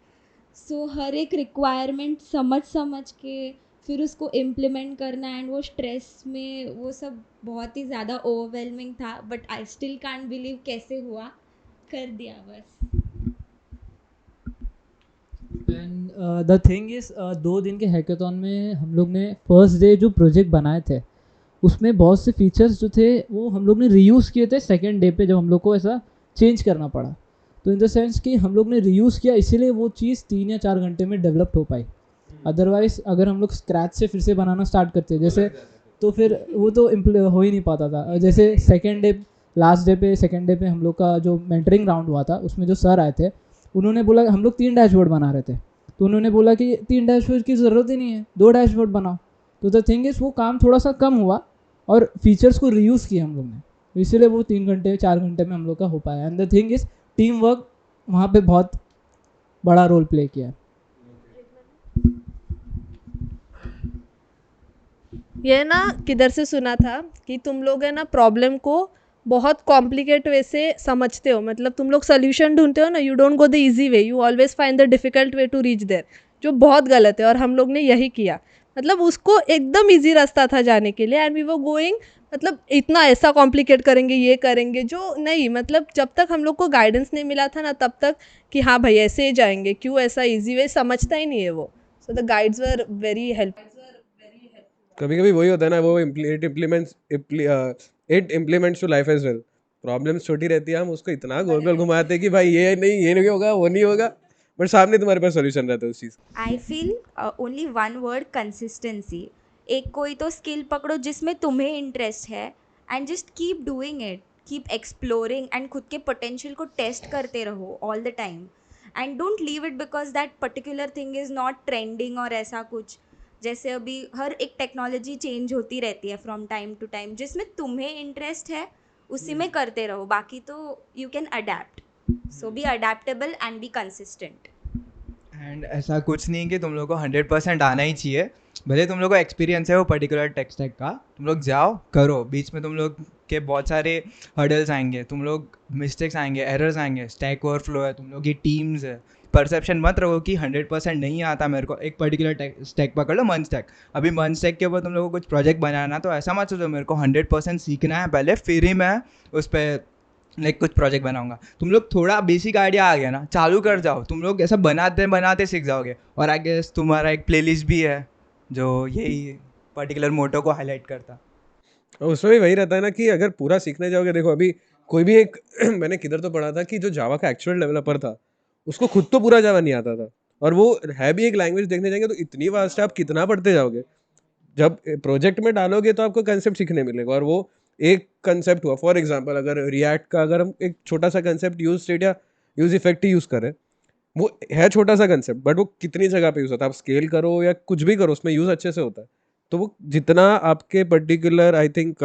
सो हर एक रिक्वायरमेंट समझ समझ के फिर उसको इम्प्लीमेंट करना. एंड वो स्ट्रेस में वो सब बहुत ही ज़्यादा ओवरवेलमिंग था, but I still can't believe कैसे हुआ, कर दिया बस. एंड द थिंग इज़ 2 दिन के हैकेथॉन में हम लोग ने फर्स्ट डे जो प्रोजेक्ट बनाए थे उसमें बहुत से फीचर्स जो थे वो हम लोग ने रीयूज़ किए थे सेकेंड डे पे, जब हम लोग को ऐसा चेंज करना पड़ा. तो इन द सेंस कि हम लोग ने रीयूज़ किया, इसीलिए वो चीज़ 3 या 4 घंटे में डेवलप हो पाई. अदरवाइज अगर हम लोग स्क्रैच से फिर से बनाना स्टार्ट करते जैसे, तो फिर वो तो हो ही नहीं पाता था. जैसे लास्ट डे पे सेकेंड डे पे हम लोग का जो मेंटरिंग राउंड हुआ था उसमें जो सर आए थे, उन्होंने बोला, हम लोग 3 डैशबोर्ड बना रहे थे, तो उन्होंने बोला कि 3 डैशबोर्ड की ज़रूरत ही नहीं है, 2 डैशबोर्ड बनाओ. तो द थिंग इज़ वो काम थोड़ा सा कम हुआ और फीचर्स को रीयूज़ किया हम लोग ने, तो इसीलिए वो 3 घंटे 4 घंटे में हम लोग का हो पाया. And the thing is team work वहाँ पे बहुत बड़ा रोल प्ले किया. ये ना किधर से सुना था कि तुम लोग है ना प्रॉब्लम को बहुत कॉम्प्लिकेट वे से समझते हो, मतलब तुम लोग सोल्यूशन ढूंढते हो ना, you don't go the easy way, you always find the difficult way to reach there, जो बहुत गलत है. और हम लोग ने यही किया, मतलब उसको एकदम इजी रास्ता था जाने के लिए. एंड वी वर गोइंग, मतलब इतना ऐसा कॉम्प्लिकेट करेंगे, ये करेंगे जो नहीं, मतलब जब तक हम लोग को गाइडेंस नहीं मिला था ना तब तक कि हाँ भाई ऐसे ही जाएंगे, क्यों ऐसा इजी वे समझता ही नहीं है वो. So the guides were very help. कभी कभी वही होता है ना, वो it implements to life as well. Problems छोटी रहती है, हम उसको इतना गोल गोल घुमाते हैं कि भाई ये नहीं होगा, वो नहीं होगा, बट सामने तुम्हारे पास सॉल्यूशन रहता है उस चीज़. I feel only one word, consistency. एक कोई तो स्किल पकड़ो जिसमें तुम्हें इंटरेस्ट है, and just keep doing it, keep exploring, and खुद के पोटेंशियल को टेस्ट करते रहो all the time. And don't leave it because that particular thing is not trending और ऐसा कुछ. जैसे अभी हर एक टेक्नोलॉजी चेंज होती रहती है फ्रॉम टाइम टू टाइम, जिसमें तुम्हें इंटरेस्ट है उसी में करते रहो, बाकी तो you can adapt, so be adaptable and be consistent. And ऐसा कुछ नहीं कि तुम लोग को 100% आना ही चाहिए, भले तुम लोग को एक्सपीरियंस है वो पर्टिकुलर टेक स्टैक का, तुम लोग जाओ करो, बीच में तुम लोग के बहुत सारे हर्डल्स आएंगे, तुम लोग मिस्टेक्स आएंगे, एरर्स आएंगे, स्टैक ओवरफ्लो है, तुम लोग की टीम्स है, परसेप्शन मत रखो कि 100% नहीं आता मेरे को। एक पर्टिकुलर स्टैक पकड़ लो, मन स्टैक, अभी मन स्टैक के ऊपर तुम लोग को कुछ प्रोजेक्ट बनाना, तो ऐसा मत सोचो मेरे को 100% सीखना है पहले फिर ही मैं उस पर लाइक कुछ प्रोजेक्ट बनाऊंगा। तुम लोग थोड़ा बेसिक आइडिया आ गया ना, चालू कर जाओ, तुम लोग ऐसा बनाते बनाते सीख जाओगे। और आई गेस तुम्हारा एक प्लेलिस्ट भी है जो यही पर्टिकुलर मोटो को हाईलाइट करता। और उसमें भी वही रहता है ना कि अगर पूरा सीखने जाओगे, देखो अभी कोई भी एक मैंने किधर तो पढ़ा था कि जो जावा का एक्चुअल डेवलपर था उसको खुद तो पूरा जावा नहीं आता था, और वो है भी एक लैंग्वेज देखने जाएंगे तो इतनी वास्ट है, आप कितना पढ़ते जाओगे। जब प्रोजेक्ट में डालोगे तो आपको कंसेप्ट सीखने मिलेगा, और वो एक कंसेप्ट हुआ। फॉर एग्जांपल अगर रिएक्ट का अगर हम एक छोटा सा कंसेप्ट यूज स्टेट या यूज इफेक्ट ही यूज करें, वो है छोटा सा कंसेप्ट बट वो कितनी जगह पे यूज होता है, आप स्केल करो या कुछ भी करो उसमें यूज अच्छे से होता है। तो वो जितना आपके पर्टिकुलर आई थिंक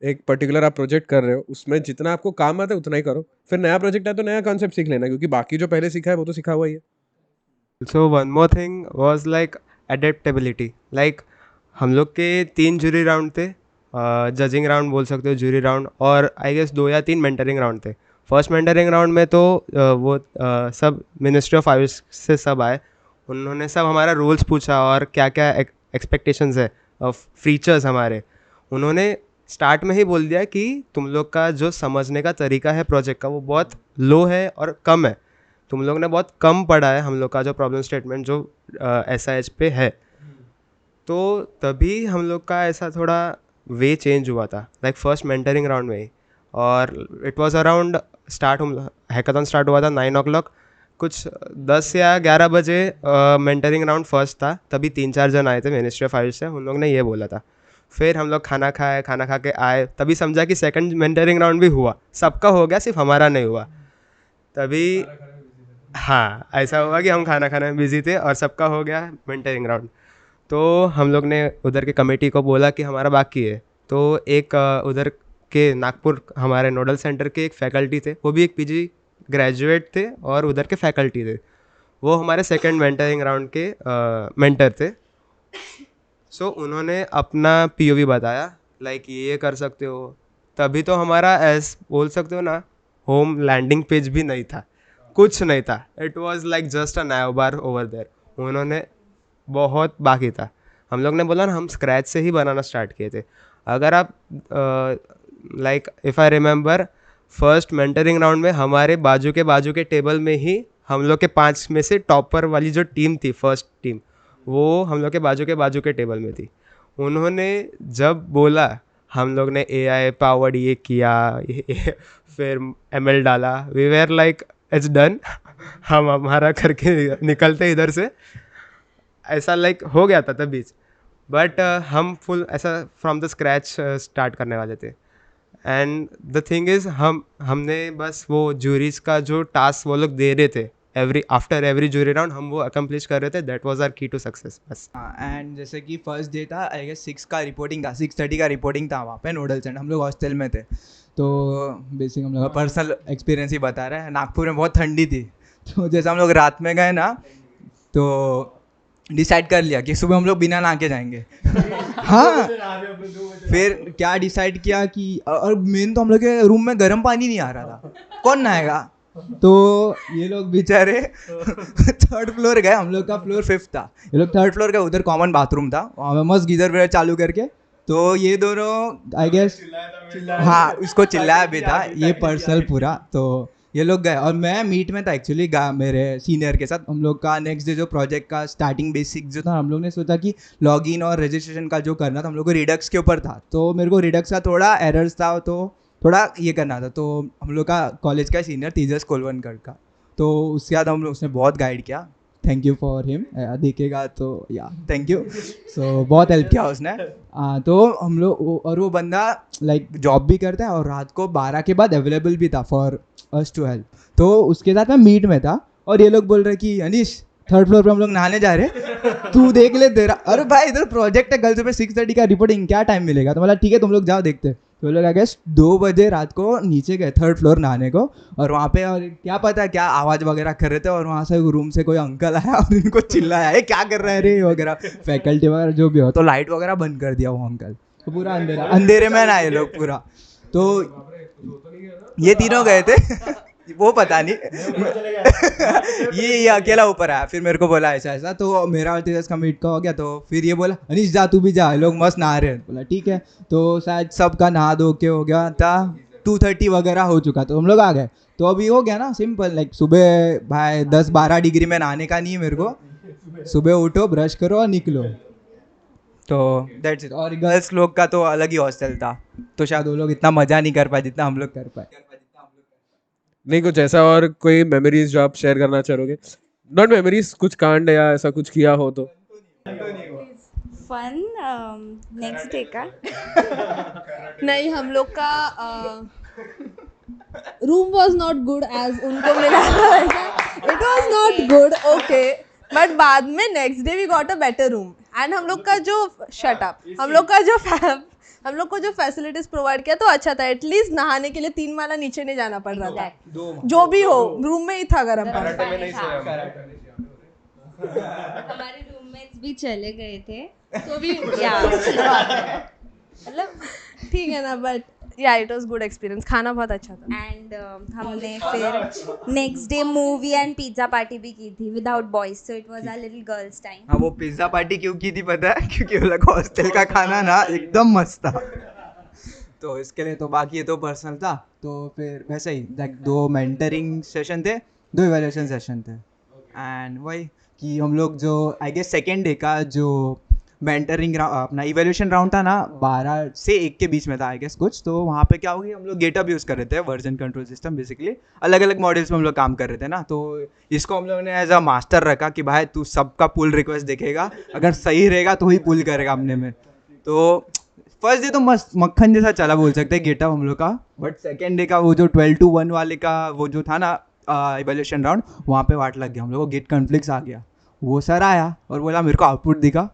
एक पर्टिकुलर आप प्रोजेक्ट कर रहे हो उसमें जितना आपको काम आता है उतना ही करो, फिर नया प्रोजेक्ट है तो नया कॉन्सेप्ट सीख लेना, क्योंकि बाकी जो पहले सीखा है वो तो सीखा हुआ ही है। So one more thing was like adaptability. Like हम लोग के 3 जूरी राउंड थे, जजिंग राउंड बोल सकते हो, जूरी राउंड, और आई गेस 2 या 3 मेंटरिंग राउंड थे। फर्स्ट मेंटरिंग राउंड में तो वो सब मिनिस्ट्री ऑफ आयुष से सब आए, उन्होंने सब हमारा रूल्स पूछा और क्या क्या एक्सपेक्टेशंस है ऑफ फीचर्स हमारे। उन्होंने स्टार्ट में ही बोल दिया कि तुम लोग का जो समझने का तरीका है प्रोजेक्ट का वो बहुत लो है और कम है, तुम लोग ने बहुत कम पढ़ा है हम लोग का जो प्रॉब्लम स्टेटमेंट जो SIH पे है। तो तभी हम लोग का ऐसा थोड़ा वे चेंज हुआ था, लाइक फर्स्ट मेंटरिंग राउंड में ही। और it was around hackathon start हुआ था 9 o'clock, कुछ 10 या 11 बजे मेंटरिंग राउंड फर्स्ट था, तभी 3-4 जन आए थे मिनिस्ट्री ऑफ आयुष से, उन लोग ने ये बोला था। फिर हम लोग खाना खा के आए, तभी समझा कि सेकंड मेंटरिंग राउंड भी हुआ, सबका हो गया, सिर्फ हमारा नहीं हुआ। तभी हाँ ऐसा हुआ कि हम खाना खाने में बिजी थे और सबका हो गया मेंटरिंग राउंड। तो हम लोग ने उधर के कमेटी को बोला कि हमारा बाकी है। तो एक उधर के नागपुर हमारे नोडल सेंटर के एक फैकल्टी थे, वो भी एक PG ग्रेजुएट थे और उधर के फैकल्टी थे, वो हमारे सेकंड मेंटरिंग राउंड के मेंटर थे। सो उन्होंने अपना POV बताया, लाइक ये कर सकते हो। तभी तो हमारा बोल सकते हो ना, होम लैंडिंग पेज भी नहीं था, कुछ नहीं था, it was like just a nav bar over there. उन्होंने बहुत बाकी था, हम लोग ने बोला ना हम स्क्रैच से ही बनाना स्टार्ट किए थे। अगर आप like if I remember first mentoring round में हमारे बाजू के टेबल में ही हम लोग के 5 में से टॉपर वाली जो टीम थी, फर्स्ट टीम, वो हम लोग के बाजू के टेबल में थी। उन्होंने जब बोला, हम लोग ने AI पावर्ड ये किया, फिर ML डाला, we were like it's done, हम हमारा करके निकलते इधर से, ऐसा लाइक हो गया था तभी। बट हम फुल ऐसा फ्रॉम द स्क्रैच स्टार्ट करने वाले थे। एंड द थिंग इज़ हमने बस वो जूरीज का जो टास्क वो लोग दे रहे थे आफ्टर एवरी जूरी राउंड हम वो अकम्प्लिश कर रहे थे, दैट वाज आवर की टू सक्सेस बस। एंड जैसे कि फर्स्ट डे था, आई गेस 6 का रिपोर्टिंग था, 6:30 का रिपोर्टिंग था वहाँ पे नोडल सेंटर, हम लोग हॉस्टल में थे। तो बेसिक हम लोग का पर्सनल एक्सपीरियंस ही बता रहे हैं, नागपुर में बहुत ठंडी थी, तो जैसे हम लोग रात में गए ना, तो डिसाइड कर लिया कि सुबह हम लोग बिना नहा के जाएंगे। हाँ, फिर क्या डिसाइड किया कि, और मेन तो हम लोग के रूम में गर्म पानी नहीं आ रहा था, कौन नहाएगा, तो ये लोग बेचारे 3rd फ्लोर गए, हम लोग का फ्लोर 5th था, ये लोग 3rd फ्लोर गए, उधर कॉमन बाथरूम था, वहाँ पे मस्त गीजर वगैरह चालू करके, तो ये दोनों आई गेस हाँ उसको चिल्लाया भी था, ये पर्सनल पूरा। तो ये लोग गए और मैं मीट में था एक्चुअली मेरे सीनियर के साथ। हम लोग का नेक्स्ट डे जो प्रोजेक्ट का स्टार्टिंग बेसिक जो था, हम लोग ने सोचा कि लॉगिन और रजिस्ट्रेशन का जो करना था हम लोग को रिडक्स के ऊपर था, तो मेरे को रिडक्स का थोड़ा एरर्स था, तो थोड़ा ये करना था। तो हम लोग का कॉलेज का सीनियर तेजस कोलवनकर का, तो उसके बाद हम लोग उसने बहुत गाइड किया, थैंक यू फॉर हिम, देखेगा तो या थैंक यू। सो बहुत हेल्प किया उसने। तो हम लोग, और वो बंदा लाइक जॉब भी करता है और रात को 12 के बाद अवेलेबल भी था फॉर अस टू हेल्प। तो उसके साथ मैं मीट में था और ये लोग बोल रहे कि अनीश 3rd फ्लोर पे हम लोग नहाने जा रहे हैं, तू देख ले तेरा, अरे भाई इधर प्रोजेक्ट है कल सुबह 6:30 का रिपोर्टिंग, क्या टाइम मिलेगा? तो बोला ठीक है तुम लोग जाओ देखते। तो लोग आई गेस 2 बजे रात को नीचे गए 3rd फ्लोर नहाने को, और वहाँ पे और क्या पता क्या आवाज़ वगैरह कर रहे थे, और वहाँ से रूम से कोई अंकल आया और इनको चिल्लाया है क्या कर रहे हैं रे वगैरह, फैकल्टी वगैरह जो भी हो, तो लाइट वगैरह बंद कर दिया वो अंकल, तो पूरा अंधेरे में नहाए लोग पूरा। तो ये तीनों गए थे वो पता नहीं ये अकेला ऊपर आया, फिर मेरे को बोला ऐसा ऐसा, तो मेरा और तेजस का मीट का हो गया, तो फिर ये बोला अनीश जा तू भी जा, लोग मस्त नहा रहे हैं। बोला ठीक है, तो शायद सबका नहा धो के हो गया था, 2:30 वगैरह हो चुका, तो हम लोग आ गए। तो अभी हो गया ना सिंपल, लाइक सुबह भाई 10-12 डिग्री में नहाने का नहीं है मेरे को, सुबह उठो ब्रश करो और निकलो, तो दैट्स इट। और गर्ल्स लोग का तो अलग ही हॉस्टल था, तो शायद वो लोग इतना मज़ा नहीं कर पाए जितना हम लोग कर पाए। नहीं कुछ ऐसा और कोई मेमोरीज जो आप शेयर करना चाहोगे? नॉट मेमोरीज, कुछ कांड या ऐसा कुछ किया हो तो। फन नेक्स्ट डे का नहीं, हम लोग का room was not good as उनको मिला था, it was not good okay, but बाद में next day we got a better room. And हम लोग का जो शट अप हम लोग को जो फैसिलिटीज प्रोवाइड किया तो अच्छा था, एटलीस्ट नहाने के लिए 3 माला नीचे नहीं जाना पड़ रहा था, जो भी हो रूम में ही था गर्म पानी। हमारे रूममेट्स भी चले गए थे तो भी मतलब ठीक है ना, बट या इट वाज गुड एक्सपीरियंस, खाना बहुत अच्छा था। एंड हमने फिर next day movie and pizza party भी की थी without boys, so it was a little girls time. हाँ वो पिज्ज़ा पार्टी क्यों की थी पता है? क्योंकि वो लोग हॉस्टल का खाना ना एकदम मस्त था, तो इसके लिए। तो बाकी ये तो पर्सनल था, तो फिर वैसे ही लाइक 2 मेंटरिंग सेशन थे, 2 इवैल्यूएशन सेशन थे, एंड वही कि हम लोग जो आई गेस सेकेंड डे का जो मेंटरिंग अपना इवैल्यूएशन राउंड था ना 12 से 1 के बीच में था आई गेस कुछ, तो वहाँ पे क्या हो गया, हम लोग गेटअप यूज़ कर रहे थे, वर्जन कंट्रोल सिस्टम, बेसिकली अलग अलग मॉडल्स में हम लोग काम कर रहे थे ना, तो इसको हम लोगों ने एज अ मास्टर रखा कि भाई तू सबका पुल रिक्वेस्ट देखेगा, अगर सही रहेगा तो ही पुल करेगा अपने में। तो फर्स्ट डे तो मस्त मक्खन जैसा चला बोल सकते हैं गेटअप हम लोग का, बट सेकेंड डे का वो जो 12 to 1 वाले का वो जो था ना इवैल्यूएशन राउंड, वहाँ पे वाट लग गया हम लोग को, गेट कॉन्फ्लिक्ट्स आ गया। वो सर आया और बोला मेरे को आउटपुट दिखा,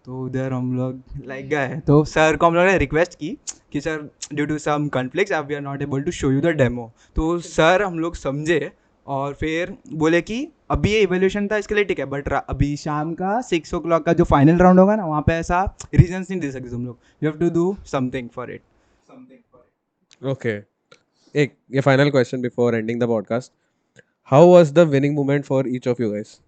तो उधर हम लोग लाइक गए, तो सर को हम लोगों ने रिक्वेस्ट की कि sir due to some conflicts we are not able to show you the demo. तो सर हम लोग समझे और फिर बोले कि अभी ये इवैल्यूएशन था इसके लिए ठीक है, बट अभी शाम का 6 o'clock का जो फाइनल राउंड होगा ना, वहाँ पे ऐसा रीजन्स नहीं दे सकते तुम लोग, you have to do something for it. Okay, एक ये final question before ending the podcast, how was the winning moment for each of you guys?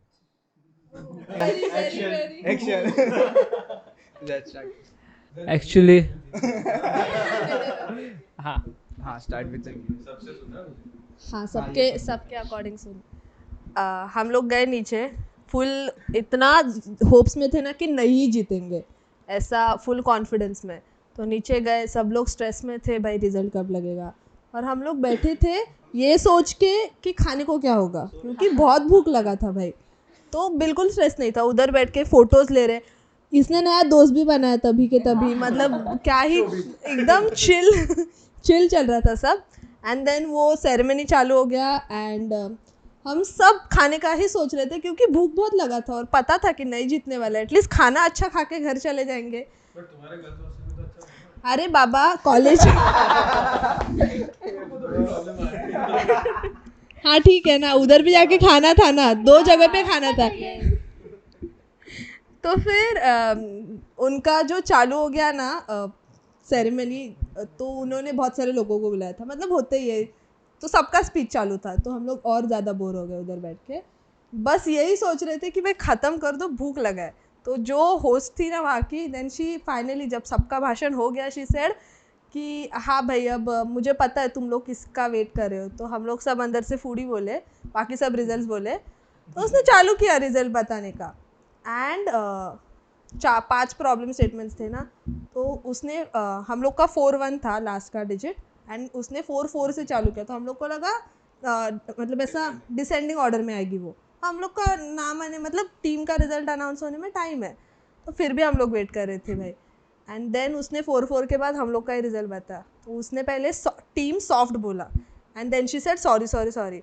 Actually हाँ स्टार्ट विद हाँ, सबके अकॉर्डिंग सुन। हम लोग गए नीचे फुल इतना होप्स में थे ना कि नहीं जीतेंगे, ऐसा फुल कॉन्फिडेंस में। तो नीचे गए, सब लोग स्ट्रेस में थे भाई रिजल्ट कब लगेगा, और हम लोग बैठे थे ये सोच के कि खाने को क्या होगा, क्योंकि बहुत भूख लगा था भाई, तो बिल्कुल स्ट्रेस नहीं था। उधर बैठ के फ़ोटोज़ ले रहे, इसने नया दोस्त भी बनाया तभी के तभी, मतलब क्या ही एकदम चिल चल रहा था सब। एंड देन वो सेरेमनी चालू हो गया, एंड हम सब खाने का ही सोच रहे थे क्योंकि भूख बहुत लगा था और पता था कि नहीं जीतने वाला, एटलीस्ट खाना अच्छा खा के घर चले जाएंगे। अरे बाबा कॉलेज हाँ ठीक है ना, उधर भी जाके खाना था ना, 2 जगह पे खाना था। तो फिर उनका जो चालू हो गया ना सेरेमनी, तो उन्होंने बहुत सारे लोगों को बुलाया था, मतलब होते ही है, तो सबका स्पीच चालू था, तो हम लोग और ज़्यादा बोर हो गए उधर बैठ के, बस यही सोच रहे थे कि भाई ख़त्म कर दो, भूख लगा है। तो जो होस्ट थी ना वहाँ की, देन शी फाइनली जब सबका भाषण हो गया, शी सेड कि हाँ भाई अब मुझे पता है तुम लोग किसका वेट कर रहे हो। तो हम लोग सब अंदर से फूडी बोले, बाकी सब रिजल्ट्स बोले, तो उसने चालू किया रिजल्ट बताने का। एंड 5 प्रॉब्लम स्टेटमेंट्स थे ना, तो उसने हम लोग का 4-1 था लास्ट का डिजिट, एंड उसने 4-4 से चालू किया, तो हम लोग को लगा मतलब ऐसा डिसेंडिंग ऑर्डर में आएगी वो, हम लोग का नाम आने मतलब टीम का रिजल्ट अनाउंस होने में टाइम है, तो फिर भी हम लोग वेट कर रहे थे भाई। एंड देन उसने 4-4 के बाद हम लोग का ही रिजल्ट बताया, तो उसने पहले टीम सॉफ्ट बोला, and then she said sorry,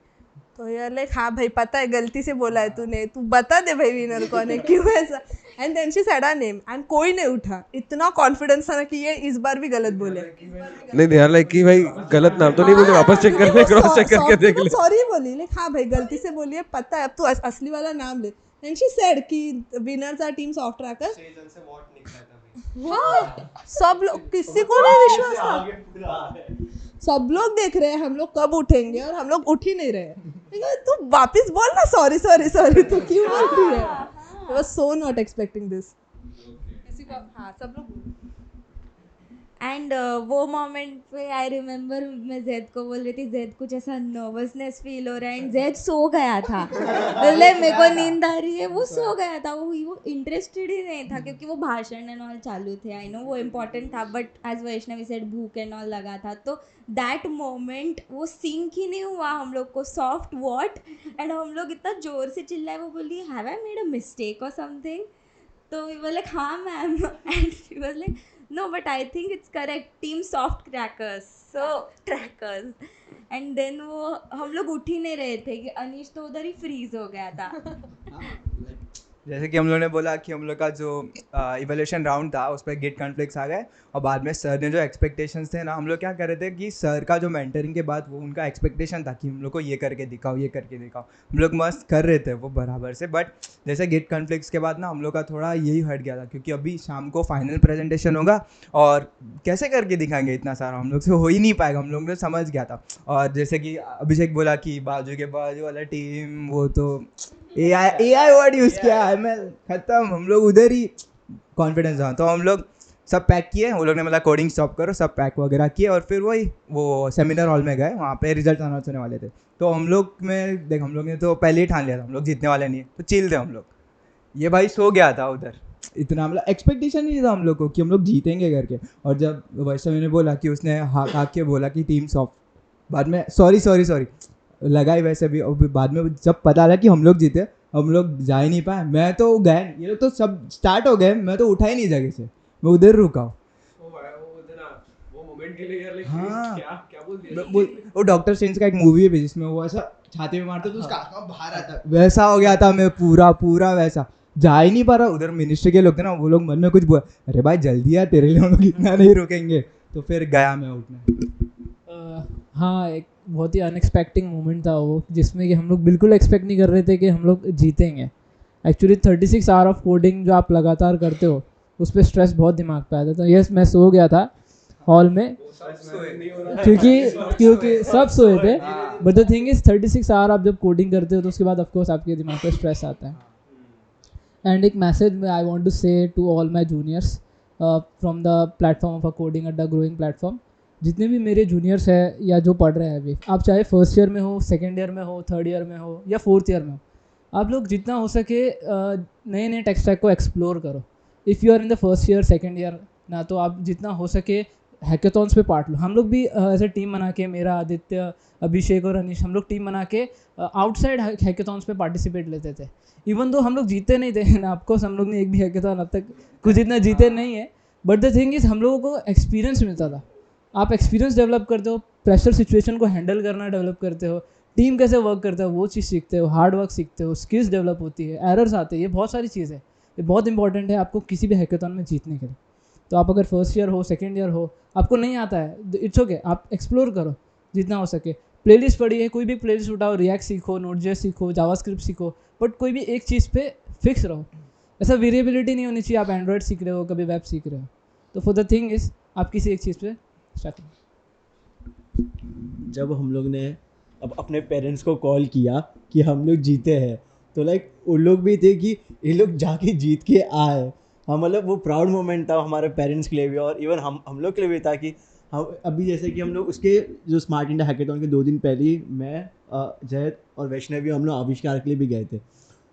तो यार लाइक हाँ भाई पता है गलती से बोला है तूने, तू बता दे भाई विनर कौन है, क्यों ऐसा। And then she said our name and कोई नहीं उठा। इतना कॉन्फिडेंस था ना कि ये इस बार भी गलत बोले। नहीं दे आर लाइक कि भाई गलत नाम तो नहीं बोले, वापस चेक करने क्रॉस चेक करके देख ले। सॉरी बोली लाइक हाँ भाई गलती से बोली है, पता है अब तू असली वाला नाम ले। एंड शी सेड कि winners are team soft trackers. हाँ सब लोग, किसी को नहीं विश्वास था, सब लोग देख रहे हैं हम लोग कब उठेंगे और हम लोग उठ ही नहीं रहे। तू वापस बोल ना सॉरी सॉरी सॉरी, तू क्यों बोल रही है। I was so not expecting this. किसी को हाँ सब लोग। एंड वो मोमेंट पे आई रिमेम्बर मैं जैद को बोल रही थी, जैद कुछ ऐसा नर्वसनेस फील हो रहा है, एंड जैद सो गया था। बोले मेरे को नींद आ रही है, वो सो गया था। वो इंटरेस्टेड ही नहीं था क्योंकि वो भाषण एंड ऑल चालू थे। आई नो वो इम्पोर्टेंट था, बट एज वैष्णवी सेड भूख एंड ऑल लगा था। तो दैट मोमेंट वो सिंक ही नहीं हुआ हम लोग को, सॉफ्ट वॉट। एंड हम लोग इतना जोर से चिल्लाए, वो बोली have I made a mistake और समथिंग। तो वी वर लाइक हाँ ma'am, and she was like no but I think it's correct, team soft crackers, so trackers। and then वो हम लोग उठ ही नहीं रहे थे कि अनीश तो उधर ही फ्रीज हो गया था। जैसे कि हम लोगों ने बोला कि हम लोग का जो इवोल्यूशन राउंड था उस पर गेट कॉन्फ्लिक्ट्स आ गए, और बाद में सर ने जो एक्सपेक्टेशंस थे ना, हम लोग क्या कर रहे थे कि सर का जो मेंटरिंग के बाद वो उनका एक्सपेक्टेशन था कि हम लोग को ये करके दिखाओ ये करके दिखाओ। हम लोग मस्त कर रहे थे वो बराबर से, बट जैसे गेट कॉन्फ्लिक्ट्स के बाद ना हम लोग का थोड़ा यही हट गया था, क्योंकि अभी शाम को फाइनल प्रेजेंटेशन होगा और कैसे करके दिखाएंगे इतना सारा, हम लोग से हो ही नहीं पाएगा। हम लोग ने समझ गया था। और जैसे कि अभिषेक बोला कि बाजू के बाजू वाला टीम वो तो AI वर्ड यूज़ किया, ML खत्म, हम लोग उधर ही कॉन्फिडेंस था। तो हम लोग सब पैक किए, वो लोग ने मतलब कोडिंग स्टॉप करो, सब पैक वगैरह किए, और फिर वो सेमिनार हॉल में गए, वहाँ पे रिजल्ट अनाउंस होने वाले थे। तो हम लोग में देख, हम लोग ने तो पहले ही ठान लिया था हम लोग जीतने वाले नहीं है, तो चिल थे हम लोग। ये भाई सो गया था उधर, इतना मतलब एक्सपेक्टेशन नहीं था हम लोग को कि हम लोग जीतेंगे करके। और जब वैष्णवी ने बोला कि उसने हाक के बोला कि टीम सॉफ्ट, बाद में सॉरी लगाई वैसे भी, और बाद में जब पता लगा कि हम लोग जीते, हम लोग जा ही नहीं पाए। मैं तो गए, ये लोग तो सब स्टार्ट हो गए, मैं तो उठा ही नहीं जगह से, मैं उधर रुका हूँ। हाँ वो डॉक्टर स्ट्रेंज का एक मूवी है जिसमें वो ऐसा छाती में मारता तो उसका आत्मा बाहर आता, वैसा हो गया था मैं, पूरा वैसा जा ही नहीं पा रहा। उधर मिनिस्ट्री के लोग थे ना, वो लोग मन में कुछ बोला, अरे भाई जल्दी यार तेरे लिए हम लोग इतना नहीं रुकेंगे। तो फिर गया मैं उठने। हाँ, एक बहुत ही अनएक्सपेक्टिंग मोमेंट था वो, जिसमें कि हम लोग बिल्कुल एक्सपेक्ट नहीं कर रहे थे कि हम लोग जीतेंगे। एक्चुअली 36 आवर ऑफ कोडिंग जो आप लगातार करते हो, उस पर स्ट्रेस बहुत दिमाग पे आता था। तो यस, मैं सो गया था हॉल में, क्योंकि सब सोए थे। But the thing is 36 hour आप जब कोडिंग करते हो तो उसके बाद ऑफकोर्स आपके दिमाग पे स्ट्रेस आता है। एंड एक message I want to say to all my juniors from the platform of a coding Adda growing platform. जितने भी मेरे जूनियर्स हैं या जो पढ़ रहे हैं अभी, आप चाहे फर्स्ट ईयर में हो, सेकेंड ईयर में हो, थर्ड ईयर में हो या फोर्थ ईयर में हो, आप लोग जितना हो सके नए नए टेक स्टैक को एक्सप्लोर करो। If you are in the first year second year ना, तो आप जितना हो सके हैकेथॉन्स पे पार्ट लो। हम लोग भी ऐसे टीम बना के, मेरा आदित्य, अभिषेक और अनीश, हम लोग टीम बना के आउटसाइड हैकेथॉन्स पे पार्टिसिपेट लेते थे। इवन दो हम लोग जीते नहीं थे ना, आपको हम लोग ने एक भी हैकेथॉन अब तक कुछ इतना जीते नहीं है, बट द थिंग इज़ हम लोगों को एक्सपीरियंस मिलता था। आप एक्सपीरियंस डेवलप करते हो, प्रेशर सिचुएशन को हैंडल करना डेवलप करते हो, टीम कैसे वर्क करता है वो चीज़ सीखते हो, हार्ड वर्क सीखते हो, स्किल्स डेवलप होती है, एरर्स आते हैं, ये बहुत सारी चीज़ है, ये बहुत इंपॉर्टेंट है आपको किसी भी हैकेथॉन में जीतने के लिए। तो आप अगर फर्स्ट ईयर हो, सेकेंड ईयर हो, आपको नहीं आता है, इट्स ओके, आप एक्सप्लोर करो जितना हो सके। प्लेलिस्ट पढ़ी है, कोई भी प्लेलिस्ट उठाओ, रिएक्ट सीखो, नोड.जेएस सीखो, जावास्क्रिप्ट सीखो, बट कोई भी एक चीज़ पे फिक्स रहो। ऐसा वेरिएबिलिटी नहीं होनी चाहिए, आप एंड्रॉयड सीख रहे हो, कभी वेब सीख रहे हो। तो फॉर द थिंग इज़ आप किसी एक चीज़ पे स्टार्ट करो। जब हम लोग ने अब अपने पेरेंट्स को कॉल किया कि हम लोग जीते हैं, तो लाइक उन लोग भी थे कि ये लोग जाके जीत के आए। हम मतलब वो प्राउड मोमेंट था हमारे पेरेंट्स के लिए भी, और इवन हम लोग के लिए भी था कि हम अभी जैसे कि हम लोग उसके जो स्मार्ट इंडिया हैकेथॉन के 2 दिन पहले ही मैं, जयद और वैष्णवी हम लोग आविष्कार के लिए भी गए थे।